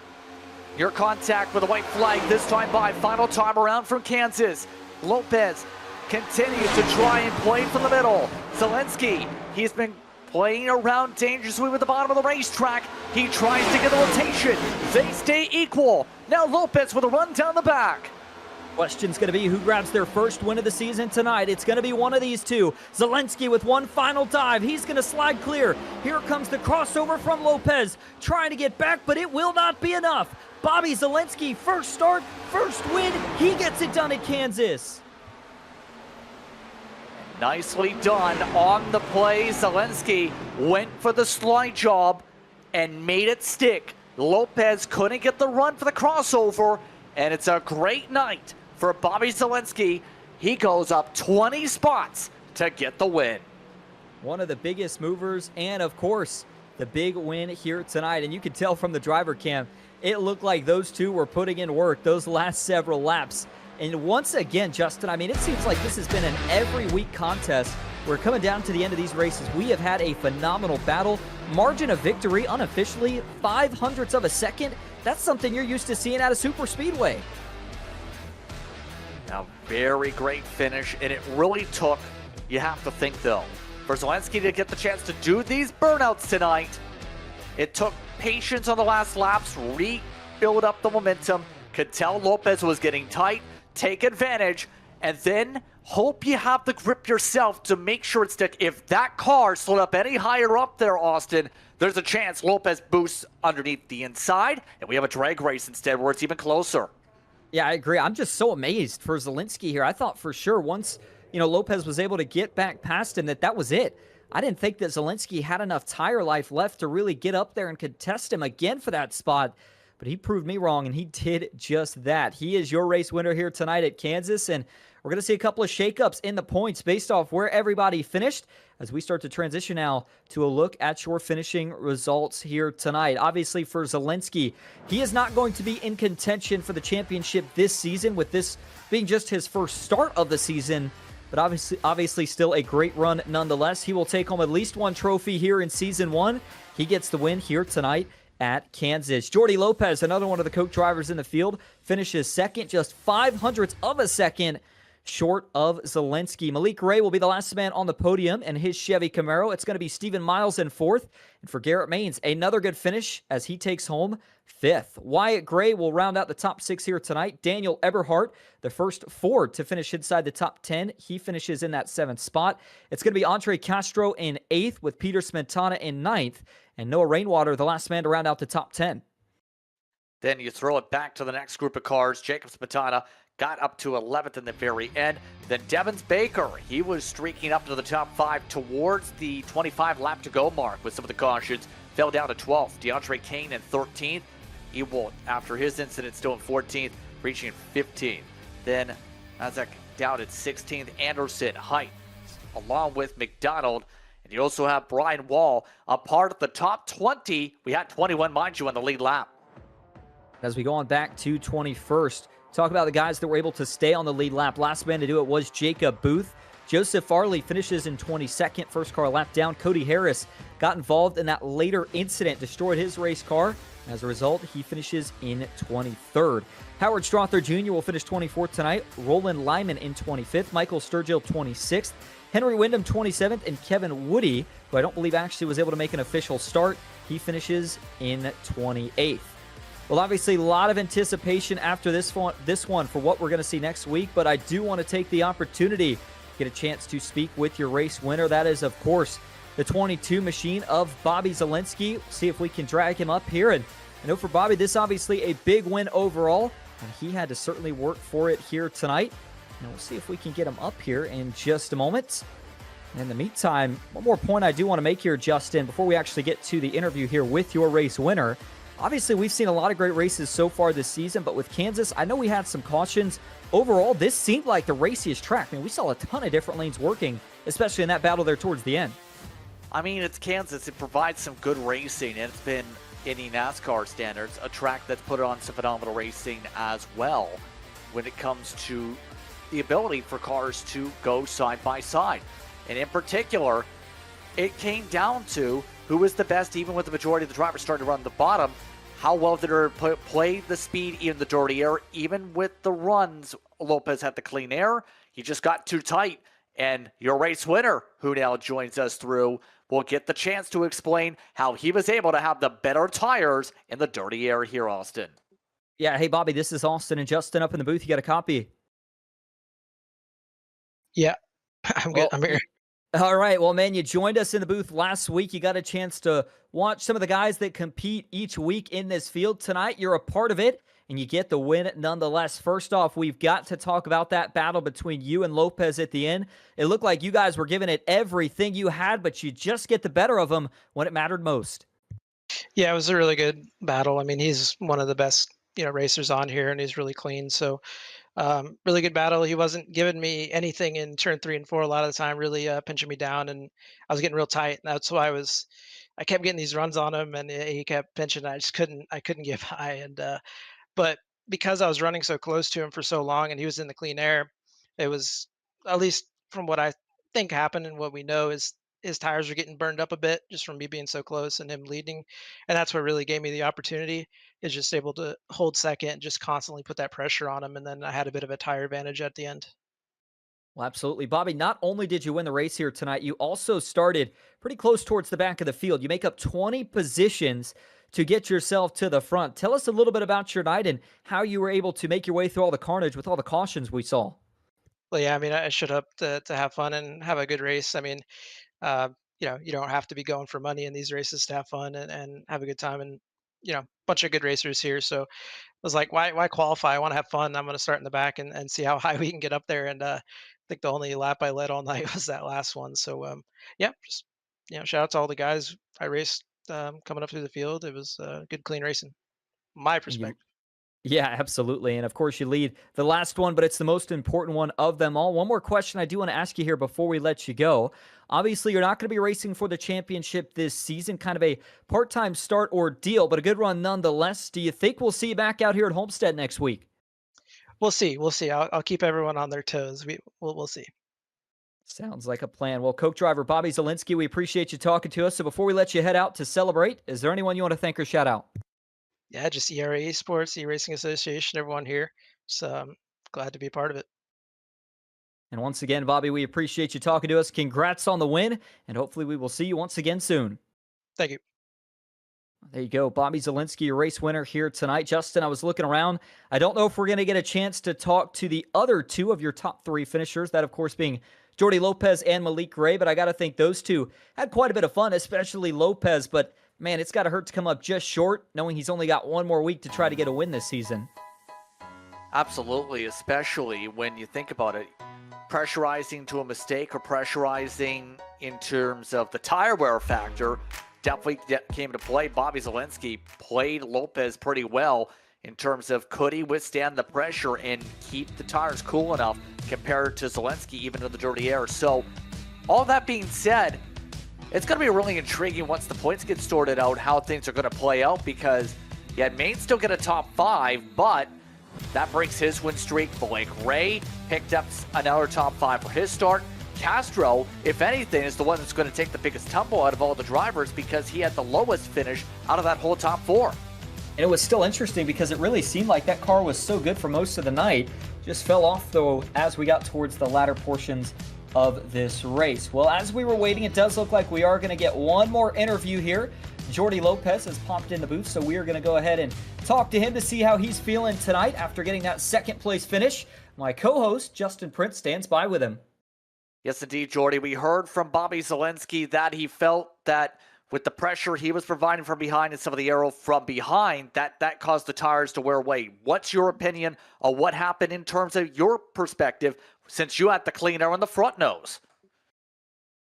Your contact with the white flag this time by final time around from Kansas. Lopez continues to try and play from the middle. Zelensky, he's been playing around dangerously with the bottom of the racetrack. He tries to get the rotation. They stay equal. Now Lopez with a run down the back. Question's going to be who grabs their first win of the season tonight. It's going to be one of these two. Zelensky with one final dive. He's going to slide clear. Here comes the crossover from Lopez. Trying to get back, but it will not be enough. Bobby Zelensky, first start, first win. He gets it done at Kansas. Nicely done on the play. Zelensky went for the slide job and made it stick. Lopez couldn't get the run for the crossover, and it's a great night for Bobby Zelensky. He goes up 20 spots to get the win. One of the biggest movers, and of course, the big win here tonight. And you could tell from the driver cam, it looked like those two were putting in work those last several laps. And once again, Justin, I mean, it seems like this has been an every week contest. We're coming down to the end of these races. We have had a phenomenal battle. Margin of victory, unofficially, 0.05 of a second. That's something you're used to seeing out of Super Speedway. Now, very great finish, and it really took, you have to think though, for Zelensky to get the chance to do these burnouts tonight. It took patience on the last laps, rebuild up the momentum, could tell Lopez was getting tight, take advantage, and then hope you have the grip yourself to make sure it stick. If that car slid up any higher up there, Austin, there's a chance Lopez boosts underneath the inside, and we have a drag race instead where it's even closer. Yeah, I agree. I'm just so amazed for Zelensky here. I thought for sure once, Lopez was able to get back past him that was it. I didn't think that Zelensky had enough tire life left to really get up there and contest him again for that spot. But he proved me wrong, and he did just that. He is your race winner here tonight at Kansas, and we're going to see a couple of shakeups in the points based off where everybody finished as we start to transition now to a look at your finishing results here tonight. Obviously, for Zelensky, he is not going to be in contention for the championship this season, with this being just his first start of the season. But obviously still a great run nonetheless. He will take home at least one trophy here in Season 1. He gets the win here tonight at Kansas. Jordy Lopez, another one of the Coke drivers in the field, finishes second, just 0.05 of a second short of Zelensky. Malik Ray will be the last man on the podium in his Chevy Camaro. It's going to be Stephen Miles in fourth. And for Garrett Maines, another good finish as he takes home fifth. Wyatt Gray will round out the top 6 here tonight. Daniel Eberhardt, the first Ford to finish inside the top 10. He finishes in that 7th spot. It's going to be Andre Castro in 8th with Peter Smetana in 9th. And Noah Rainwater, the last man to round out the top 10. Then you throw it back to the next group of cars. Jacob Smetana got up to 11th in the very end. Then Devins Baker, he was streaking up to the top 5 towards the 25 lap to go mark with some of the cautions. Fell down to 12th. DeAndre Kane in 13th. He won after his incident, still in 14th, reaching 15th. Then Isaac down at 16th. Anderson, Height, along with McDonald. And you also have Brian Wall, a part of the top 20. We had 21, mind you, on the lead lap. As we go on back to 21st, talk about the guys that were able to stay on the lead lap. Last man to do it was Jacob Booth. Joseph Farley finishes in 22nd, first car lap down. Cody Harris got involved in that later incident, destroyed his race car. As a result, he finishes in 23rd. Howard Strother Jr. will finish 24th tonight. Roland Lyman in 25th. Michael Sturgill 26th. Henry Wyndham 27th. And Kevin Woody, who I don't believe actually was able to make an official start, he finishes in 28th. Well, obviously, a lot of anticipation after this one for what we're going to see next week, but I do want to take the opportunity to get a chance to speak with your race winner. That is, of course, the 22 machine of Bobby Zelensky. See if we can drag him up here. And I know for Bobby, this is obviously a big win overall, and he had to certainly work for it here tonight. And we'll see if we can get him up here in just a moment. And in the meantime, one more point I do want to make here, Justin, before we actually get to the interview here with your race winner. Obviously, we've seen a lot of great races so far this season, but with Kansas, I know we had some cautions. Overall, this seemed like the raciest track. I mean, we saw a ton of different lanes working, especially in that battle there towards the end. I mean, it's Kansas. It provides some good racing, and it's been, any NASCAR standards, a track that's put on some phenomenal racing as well when it comes to the ability for cars to go side by side. And in particular, it came down to who was the best, even with the majority of the drivers starting to run the bottom. How well did they play the speed in the dirty air? Even with the runs, Lopez had the clean air. He just got too tight. And your race winner, who now joins us through, will get the chance to explain how he was able to have the better tires in the dirty air here, Austin. Yeah, hey, Bobby, this is Austin and Justin up in the booth. You got a copy? Yeah, I'm good. I'm here. All right. Well, man, you joined us in the booth last week. You got a chance to watch some of the guys that compete each week in this field. Tonight, you're a part of it, and you get the win nonetheless. First off, we've got to talk about that battle between you and Lopez at the end. It looked like you guys were giving it everything you had, but you just get the better of him when it mattered most. Yeah, it was a really good battle. I mean, he's one of the best, racers on here, and he's really clean. So, really good battle. He wasn't giving me anything in turn 3 and 4 a lot of the time, really pinching me down, and I was getting real tight. And that's why I kept getting these runs on him, and he kept pinching. I couldn't get by. And but because I was running so close to him for so long, and he was in the clean air, it was, at least from what I think happened and what we know, is his tires were getting burned up a bit just from me being so close and him leading. And that's what really gave me the opportunity, is just able to hold second and just constantly put that pressure on him. And then I had a bit of a tire advantage at the end. Well, absolutely. Bobby, not only did you win the race here tonight, you also started pretty close towards the back of the field. You make up 20 positions to get yourself to the front. Tell us a little bit about your night and how you were able to make your way through all the carnage with all the cautions we saw. Well, yeah, I mean, I showed up to have fun and have a good race. I mean, uh, you don't have to be going for money in these races to have fun and have a good time. And, bunch of good racers here. So I was like, why qualify? I want to have fun. I'm going to start in the back and see how high we can get up there. And I think the only lap I led all night was that last one. So, yeah, just, shout out to all the guys I raced coming up through the field. It was good, clean racing, my perspective. Yeah, absolutely. And of course, you lead the last one, but it's the most important one of them all. One more question I do want to ask you here before we let you go. Obviously, you're not going to be racing for the championship this season, kind of a part-time start ordeal, but a good run nonetheless. Do you think we'll see you back out here at Homestead next week? We'll see. We'll see. I'll keep everyone on their toes. We'll see. Sounds like a plan. Well, Coke driver Bobby Zelensky, we appreciate you talking to us. So before we let you head out to celebrate, is there anyone you want to thank or shout out? Yeah, just ERA eSports, eRacing Association, everyone here. So glad to be a part of it. And once again, Bobby, we appreciate you talking to us. Congrats on the win, and hopefully we will see you once again soon. Thank you. There you go. Bobby Zalenski, your race winner here tonight. Justin, I was looking around. I don't know if we're going to get a chance to talk to the other two of your top three finishers, that, of course, being Jordy Lopez and Malik Gray, but I got to think those two had quite a bit of fun, especially Lopez. But, man, it's got to hurt to come up just short, knowing he's only got one more week to try to get a win this season. Absolutely, especially when you think about it. Pressurizing to a mistake or pressurizing in terms of the tire wear factor definitely came into play. Bobby Zalenski played Lopez pretty well in terms of could he withstand the pressure and keep the tires cool enough compared to Zalenski even in the dirty air. So all that being said, it's going to be really intriguing once the points get sorted out how things are going to play out, because yeah, Maine still get a top 5, but that breaks his win streak. Blake Ray picked up another top 5 for his start. Castro, if anything, is the one that's going to take the biggest tumble out of all the drivers because he had the lowest finish out of that whole top 4. And it was still interesting because it really seemed like that car was so good for most of the night. Just fell off, though, as we got towards the latter portions of this race. Well, as we were waiting, it does look like we are going to get one more interview here. Jordy Lopez has popped in the booth, so we are going to go ahead and talk to him to see how he's feeling tonight after getting that second place finish. My co-host, Justin Prince, stands by with him. Yes, indeed, Jordy. We heard from Bobby Zalenski that he felt that with the pressure he was providing from behind and some of the aero from behind, that caused the tires to wear away. What's your opinion of what happened in terms of your perspective since you had the clean air on the front nose?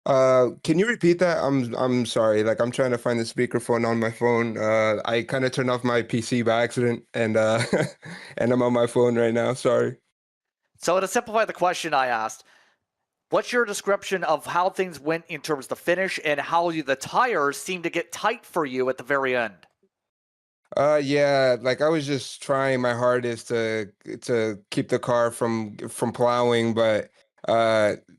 Can you repeat that? I'm sorry. Like, I'm trying to find the speakerphone on my phone. I kind of turned off my PC by accident, and and I'm on my phone right now. Sorry. So to simplify the question I asked, what's your description of how things went in terms of the finish and how the tires seemed to get tight for you at the very end? Yeah, like I was just trying my hardest to keep the car from plowing, but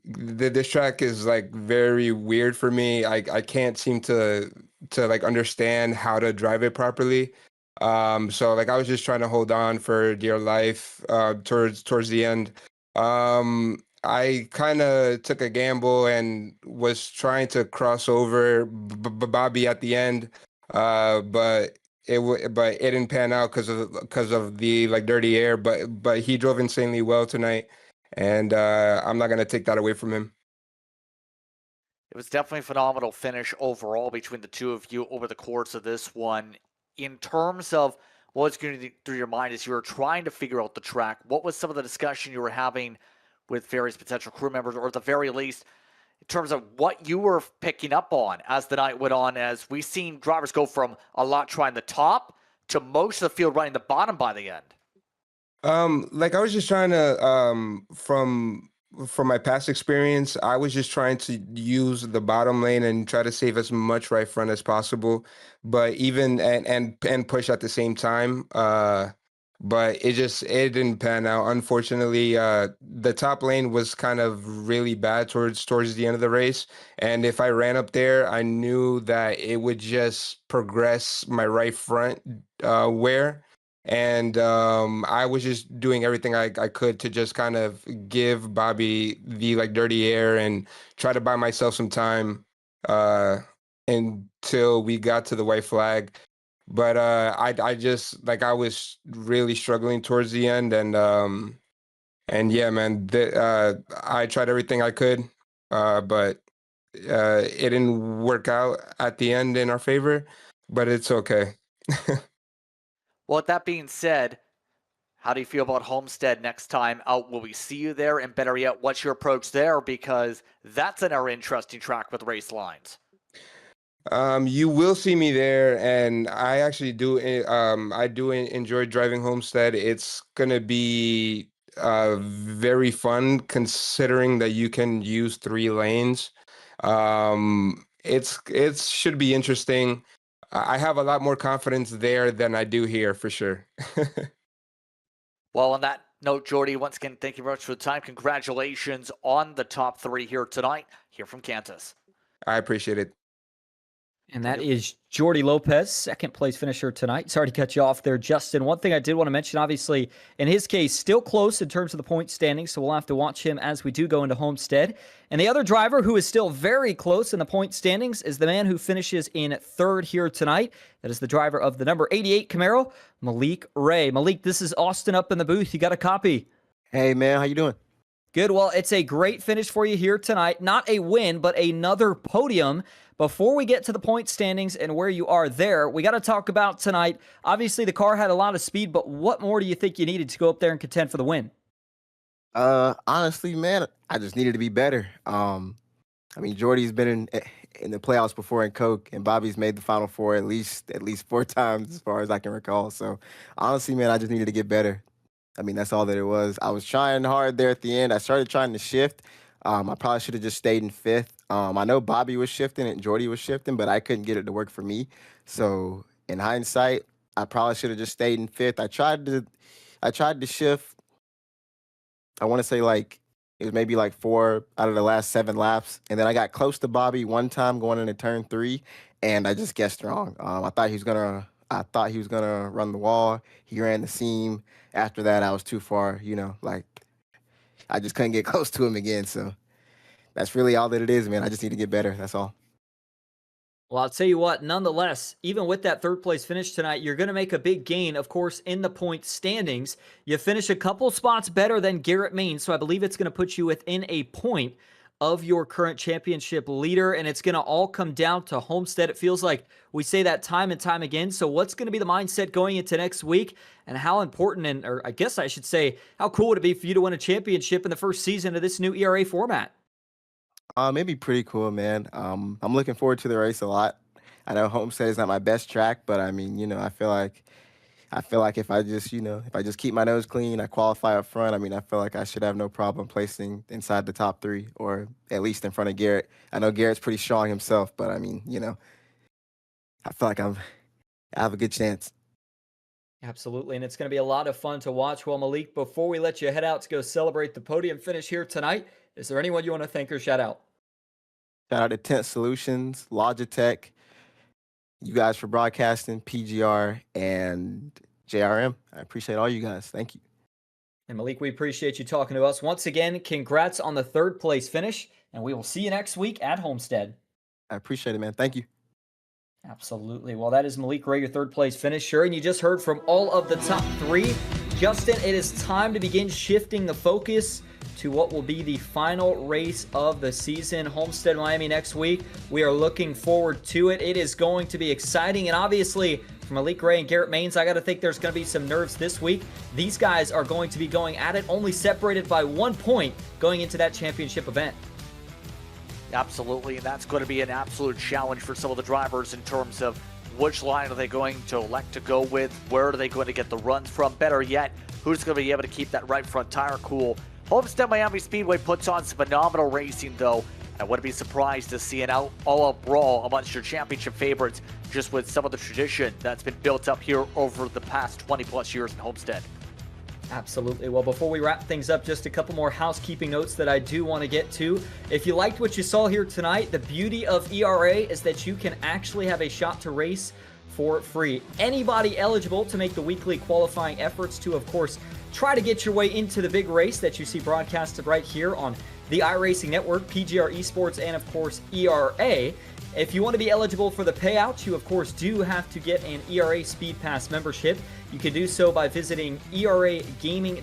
this track is like very weird for me. I can't seem to like understand how to drive it properly. So like I was just trying to hold on for dear life towards the end. I kind of took a gamble and was trying to cross over Bobby at the end, but it didn't pan out because of the like dirty air. But he drove insanely well tonight, and I'm not gonna take that away from him. It was definitely a phenomenal finish overall between the two of you over the course of this one. In terms of what's going through your mind as you were trying to figure out the track, what was some of the discussion you were having with various potential crew members, or at the very least, in terms of what you were picking up on as the night went on, as we've seen drivers go from a lot trying the top to most of the field running the bottom by the end? Like I was just trying to, from my past experience, I was just trying to use the bottom lane and try to save as much right front as possible, but even and push at the same time. But it didn't pan out. Unfortunately, the top lane was kind of really bad towards the end of the race, and if I ran up there, I knew that it would just progress my right front wear. And I was just doing everything I could to just kind of give Bobby the like dirty air and try to buy myself some time until we got to the white flag. But I just like I was really struggling towards the end, and yeah, man, I tried everything I could, but it didn't work out at the end in our favor. But it's okay. Well, with that being said, how do you feel about Homestead next time out? Will we see you there? And better yet, what's your approach there? Because that's another interesting track with race lines. You will see me there, and I actually do. I do enjoy driving Homestead. It's gonna be very fun considering that you can use 3 lanes. It should be interesting. I have a lot more confidence there than I do here, for sure. Well, on that note, Jordy, once again, thank you very much for the time. Congratulations on the top 3 here tonight, here from Kansas. I appreciate it. And that is Jordy Lopez, second place finisher tonight. Sorry to cut you off there, Justin. One thing I did want to mention, obviously, in his case, still close in terms of the point standings, so we'll have to watch him as we do go into Homestead. And the other driver who is still very close in the point standings is the man who finishes in third here tonight. That is the driver of the number 88 Camaro, Malik Ray. Malik, this is Austin up in the booth. You got a copy? Hey, man. How you doing? Good. Well, it's a great finish for you here tonight. Not a win, but another podium. Before we get to the point standings and where you are there, we got to talk about tonight. Obviously, the car had a lot of speed, but what more do you think you needed to go up there and contend for the win? Honestly, man, I just needed to be better. I mean, Jordy's been in the playoffs before in Coke, and Bobby's made the Final Four at least 4 times as far as I can recall. So, honestly, man, I just needed to get better. I mean, that's all that it was. I was trying hard there at the end. I started trying to shift. I probably should have just stayed in 5th. I know Bobby was shifting and Jordy was shifting, but I couldn't get it to work for me. So in hindsight, I probably should have just stayed in 5th. I tried to shift. I want to say like it was maybe like 4 out of the last 7 laps, and then I got close to Bobby one time going into turn 3, and I just guessed wrong. I thought he was gonna run the wall. He ran the seam. After that, I was too far. Like I just couldn't get close to him again. So that's really all that it is, man. I just need to get better. That's all. Well, I'll tell you what, nonetheless, even with that third place finish tonight, you're going to make a big gain, of course, in the point standings. You finish a couple spots better than Garrett Main, so I believe it's going to put you within a point of your current championship leader, and it's going to all come down to Homestead. It feels like we say that time and time again. So what's going to be the mindset going into next week, and how important, or I guess I should say, how cool would it be for you to win a championship in the first season of this new ERA format? It'd be pretty cool, man. I'm looking forward to the race a lot. I know Homestead is not my best track, but I mean, I feel like if I just keep my nose clean, I qualify up front. I mean, I feel like I should have no problem placing inside the top 3, or at least in front of Garrett. I know Garrett's pretty strong himself, but I mean, I feel like I have a good chance. Absolutely, and it's going to be a lot of fun to watch. Well, Malik, before we let you head out to go celebrate the podium finish here tonight, is there anyone you want to thank or shout out? Shout out to Tent Solutions, Logitech, you guys for broadcasting, PGR, and JRM. I appreciate all you guys. Thank you. And Malik, we appreciate you talking to us. Once again, congrats on the third place finish, and we will see you next week at Homestead. I appreciate it, man. Thank you. Absolutely. Well, that is Malik Ray, your third place finisher, and you just heard from all of the top 3. Justin, it is time to begin shifting the focus to what will be the final race of the season, Homestead, Miami, next week. We are looking forward to it. It is going to be exciting, and obviously, for Malik Ray and Garrett Mains, I got to think there's going to be some nerves this week. These guys are going to be going at it, only separated by 1 point going into that championship event. Absolutely, and that's going to be an absolute challenge for some of the drivers in terms of which line are they going to elect to go with, where are they going to get the runs from, better yet, who's going to be able to keep that right front tire cool. Homestead Miami Speedway puts on some phenomenal racing, though. I wouldn't be surprised to see an all-out brawl amongst your championship favorites, just with some of the tradition that's been built up here over the past 20-plus years in Homestead. Absolutely. Well, before we wrap things up, just a couple more housekeeping notes that I do want to get to. If you liked what you saw here tonight, the beauty of ERA is that you can actually have a shot to race for free. Anybody eligible to make the weekly qualifying efforts to, of course, try to get your way into the big race that you see broadcasted right here on the iRacing Network, PGR eSports, and of course ERA. If you want to be eligible for the payouts, you of course do have to get an ERA Speed Pass membership. You can do so by visiting eragaming.gg,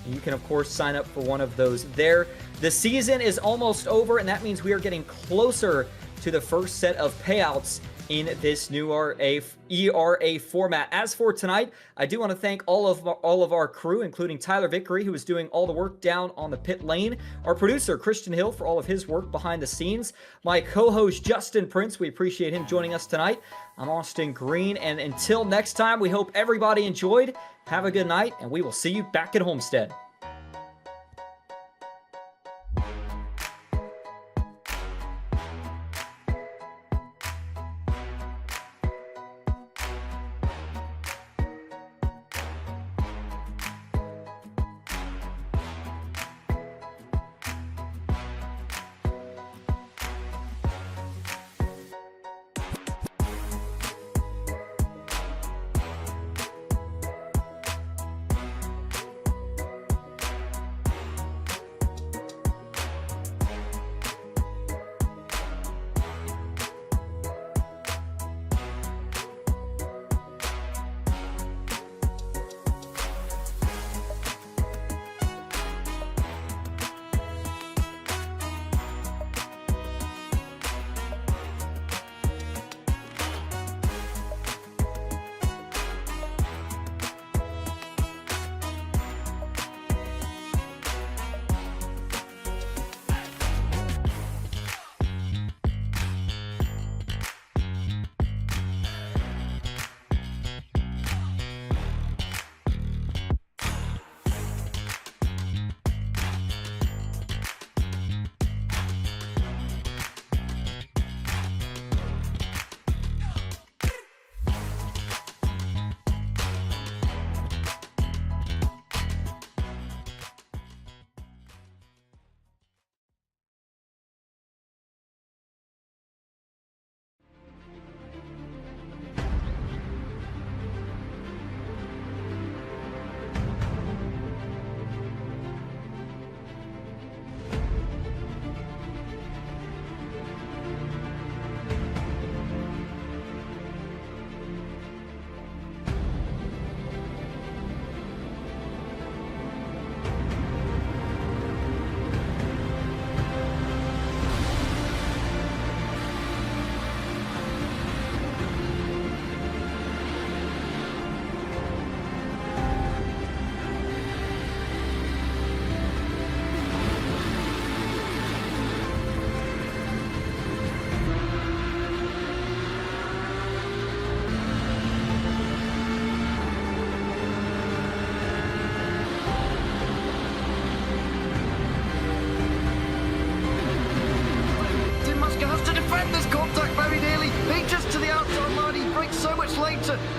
and you can of course sign up for one of those there. The season is almost over, and that means we are getting closer to the first set of payouts in this new ERA format. As for tonight, I do want to thank all of our crew, including Tyler Vickery, who is doing all the work down on the pit lane, our producer, Christian Hill, for all of his work behind the scenes, my co-host, Justin Prince, we appreciate him joining us tonight. I'm Austin Green, and until next time, we hope everybody enjoyed. Have a good night, and we will see you back at Homestead.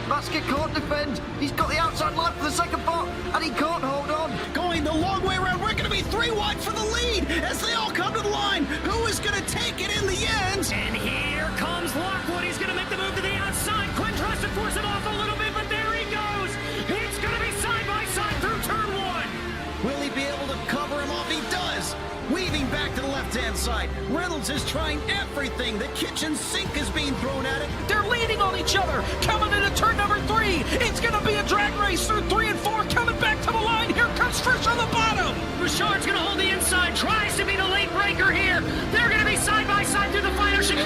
Basket can't defend. He's got the outside line for the second part, and he can't hold on. Going the long way around. We're going to be 3 wide for the lead as they all come to the line. Who is going to take it in the end? And here comes Lockwood. He's going to make the move to the outside. Quinn tries to force it off a little bit, but there he goes. It's going to be side by side through turn 1. Will he be able to cover him off? He does. Weaving back to the left-hand side. Reynolds is trying everything. The kitchen sink is being thrown at it. They're leaning on each other. Coming into turn number 3. It's going to be a drag race through 3 and 4. Coming back to the line. Here comes Trish on the bottom. Richard's going to hold the inside. Tries to be the late breaker here. They're going to be side by side through the final chicane.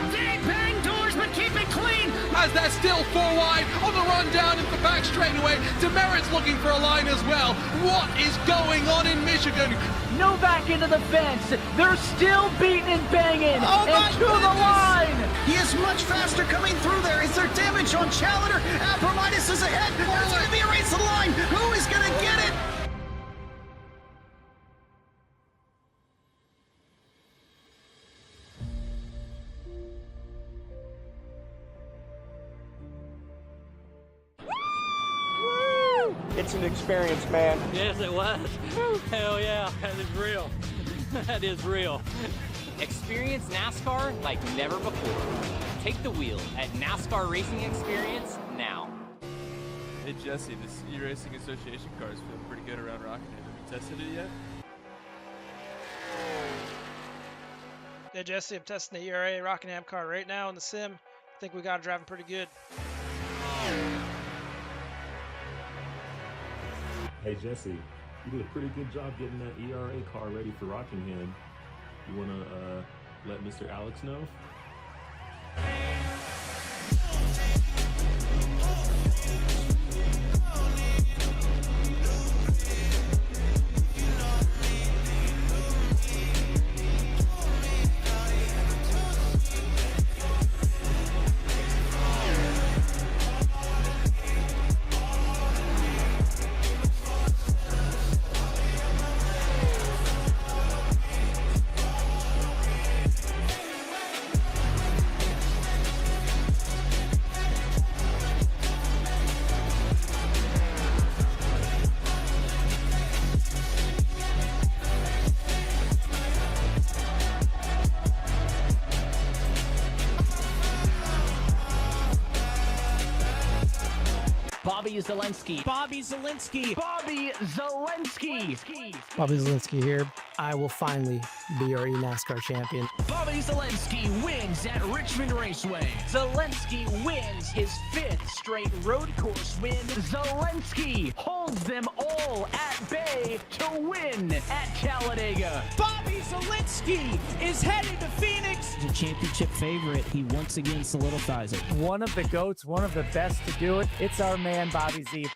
They bang doors, but keep it clean. As they're still 4 wide on the run down into the back straightaway. Demerit's looking for a line as well. What is going on in Michigan? No back into the fence. They're still beating and banging. Oh and to the line. He is much faster coming through there. Is there damage on Challenger? Apromitis is ahead. There's going to be a race to the line. Who is going to get it? It's an experience, man. Yes, it was. Hell yeah, that is real. That is real. Experience NASCAR like never before. Take the wheel at NASCAR Racing Experience now. Hey Jesse, this eRacing Association car is feeling pretty good around Rockingham. Have you tested it yet? Yeah, Jesse, I'm testing the ERA Rockingham car right now in the sim. I think we got it driving pretty good. Hey Jesse, you did a pretty good job getting that ERA car ready for Rockingham. You want to let Mr. Alex know? Bobby Zelensky. Bobby Zelensky. Bobby Zelensky. Bobby Zelensky here. I will finally be your NASCAR champion. Bobby Zelensky wins at Richmond Raceway. Zelensky wins his 5th straight road course win. Zelensky holds them all at bay to win at Talladega. Bobby Zelensky is headed to Phoenix. The championship favorite, he once again solidifies it. One of the GOATs, one of the best to do it. It's our man, Bobby Z.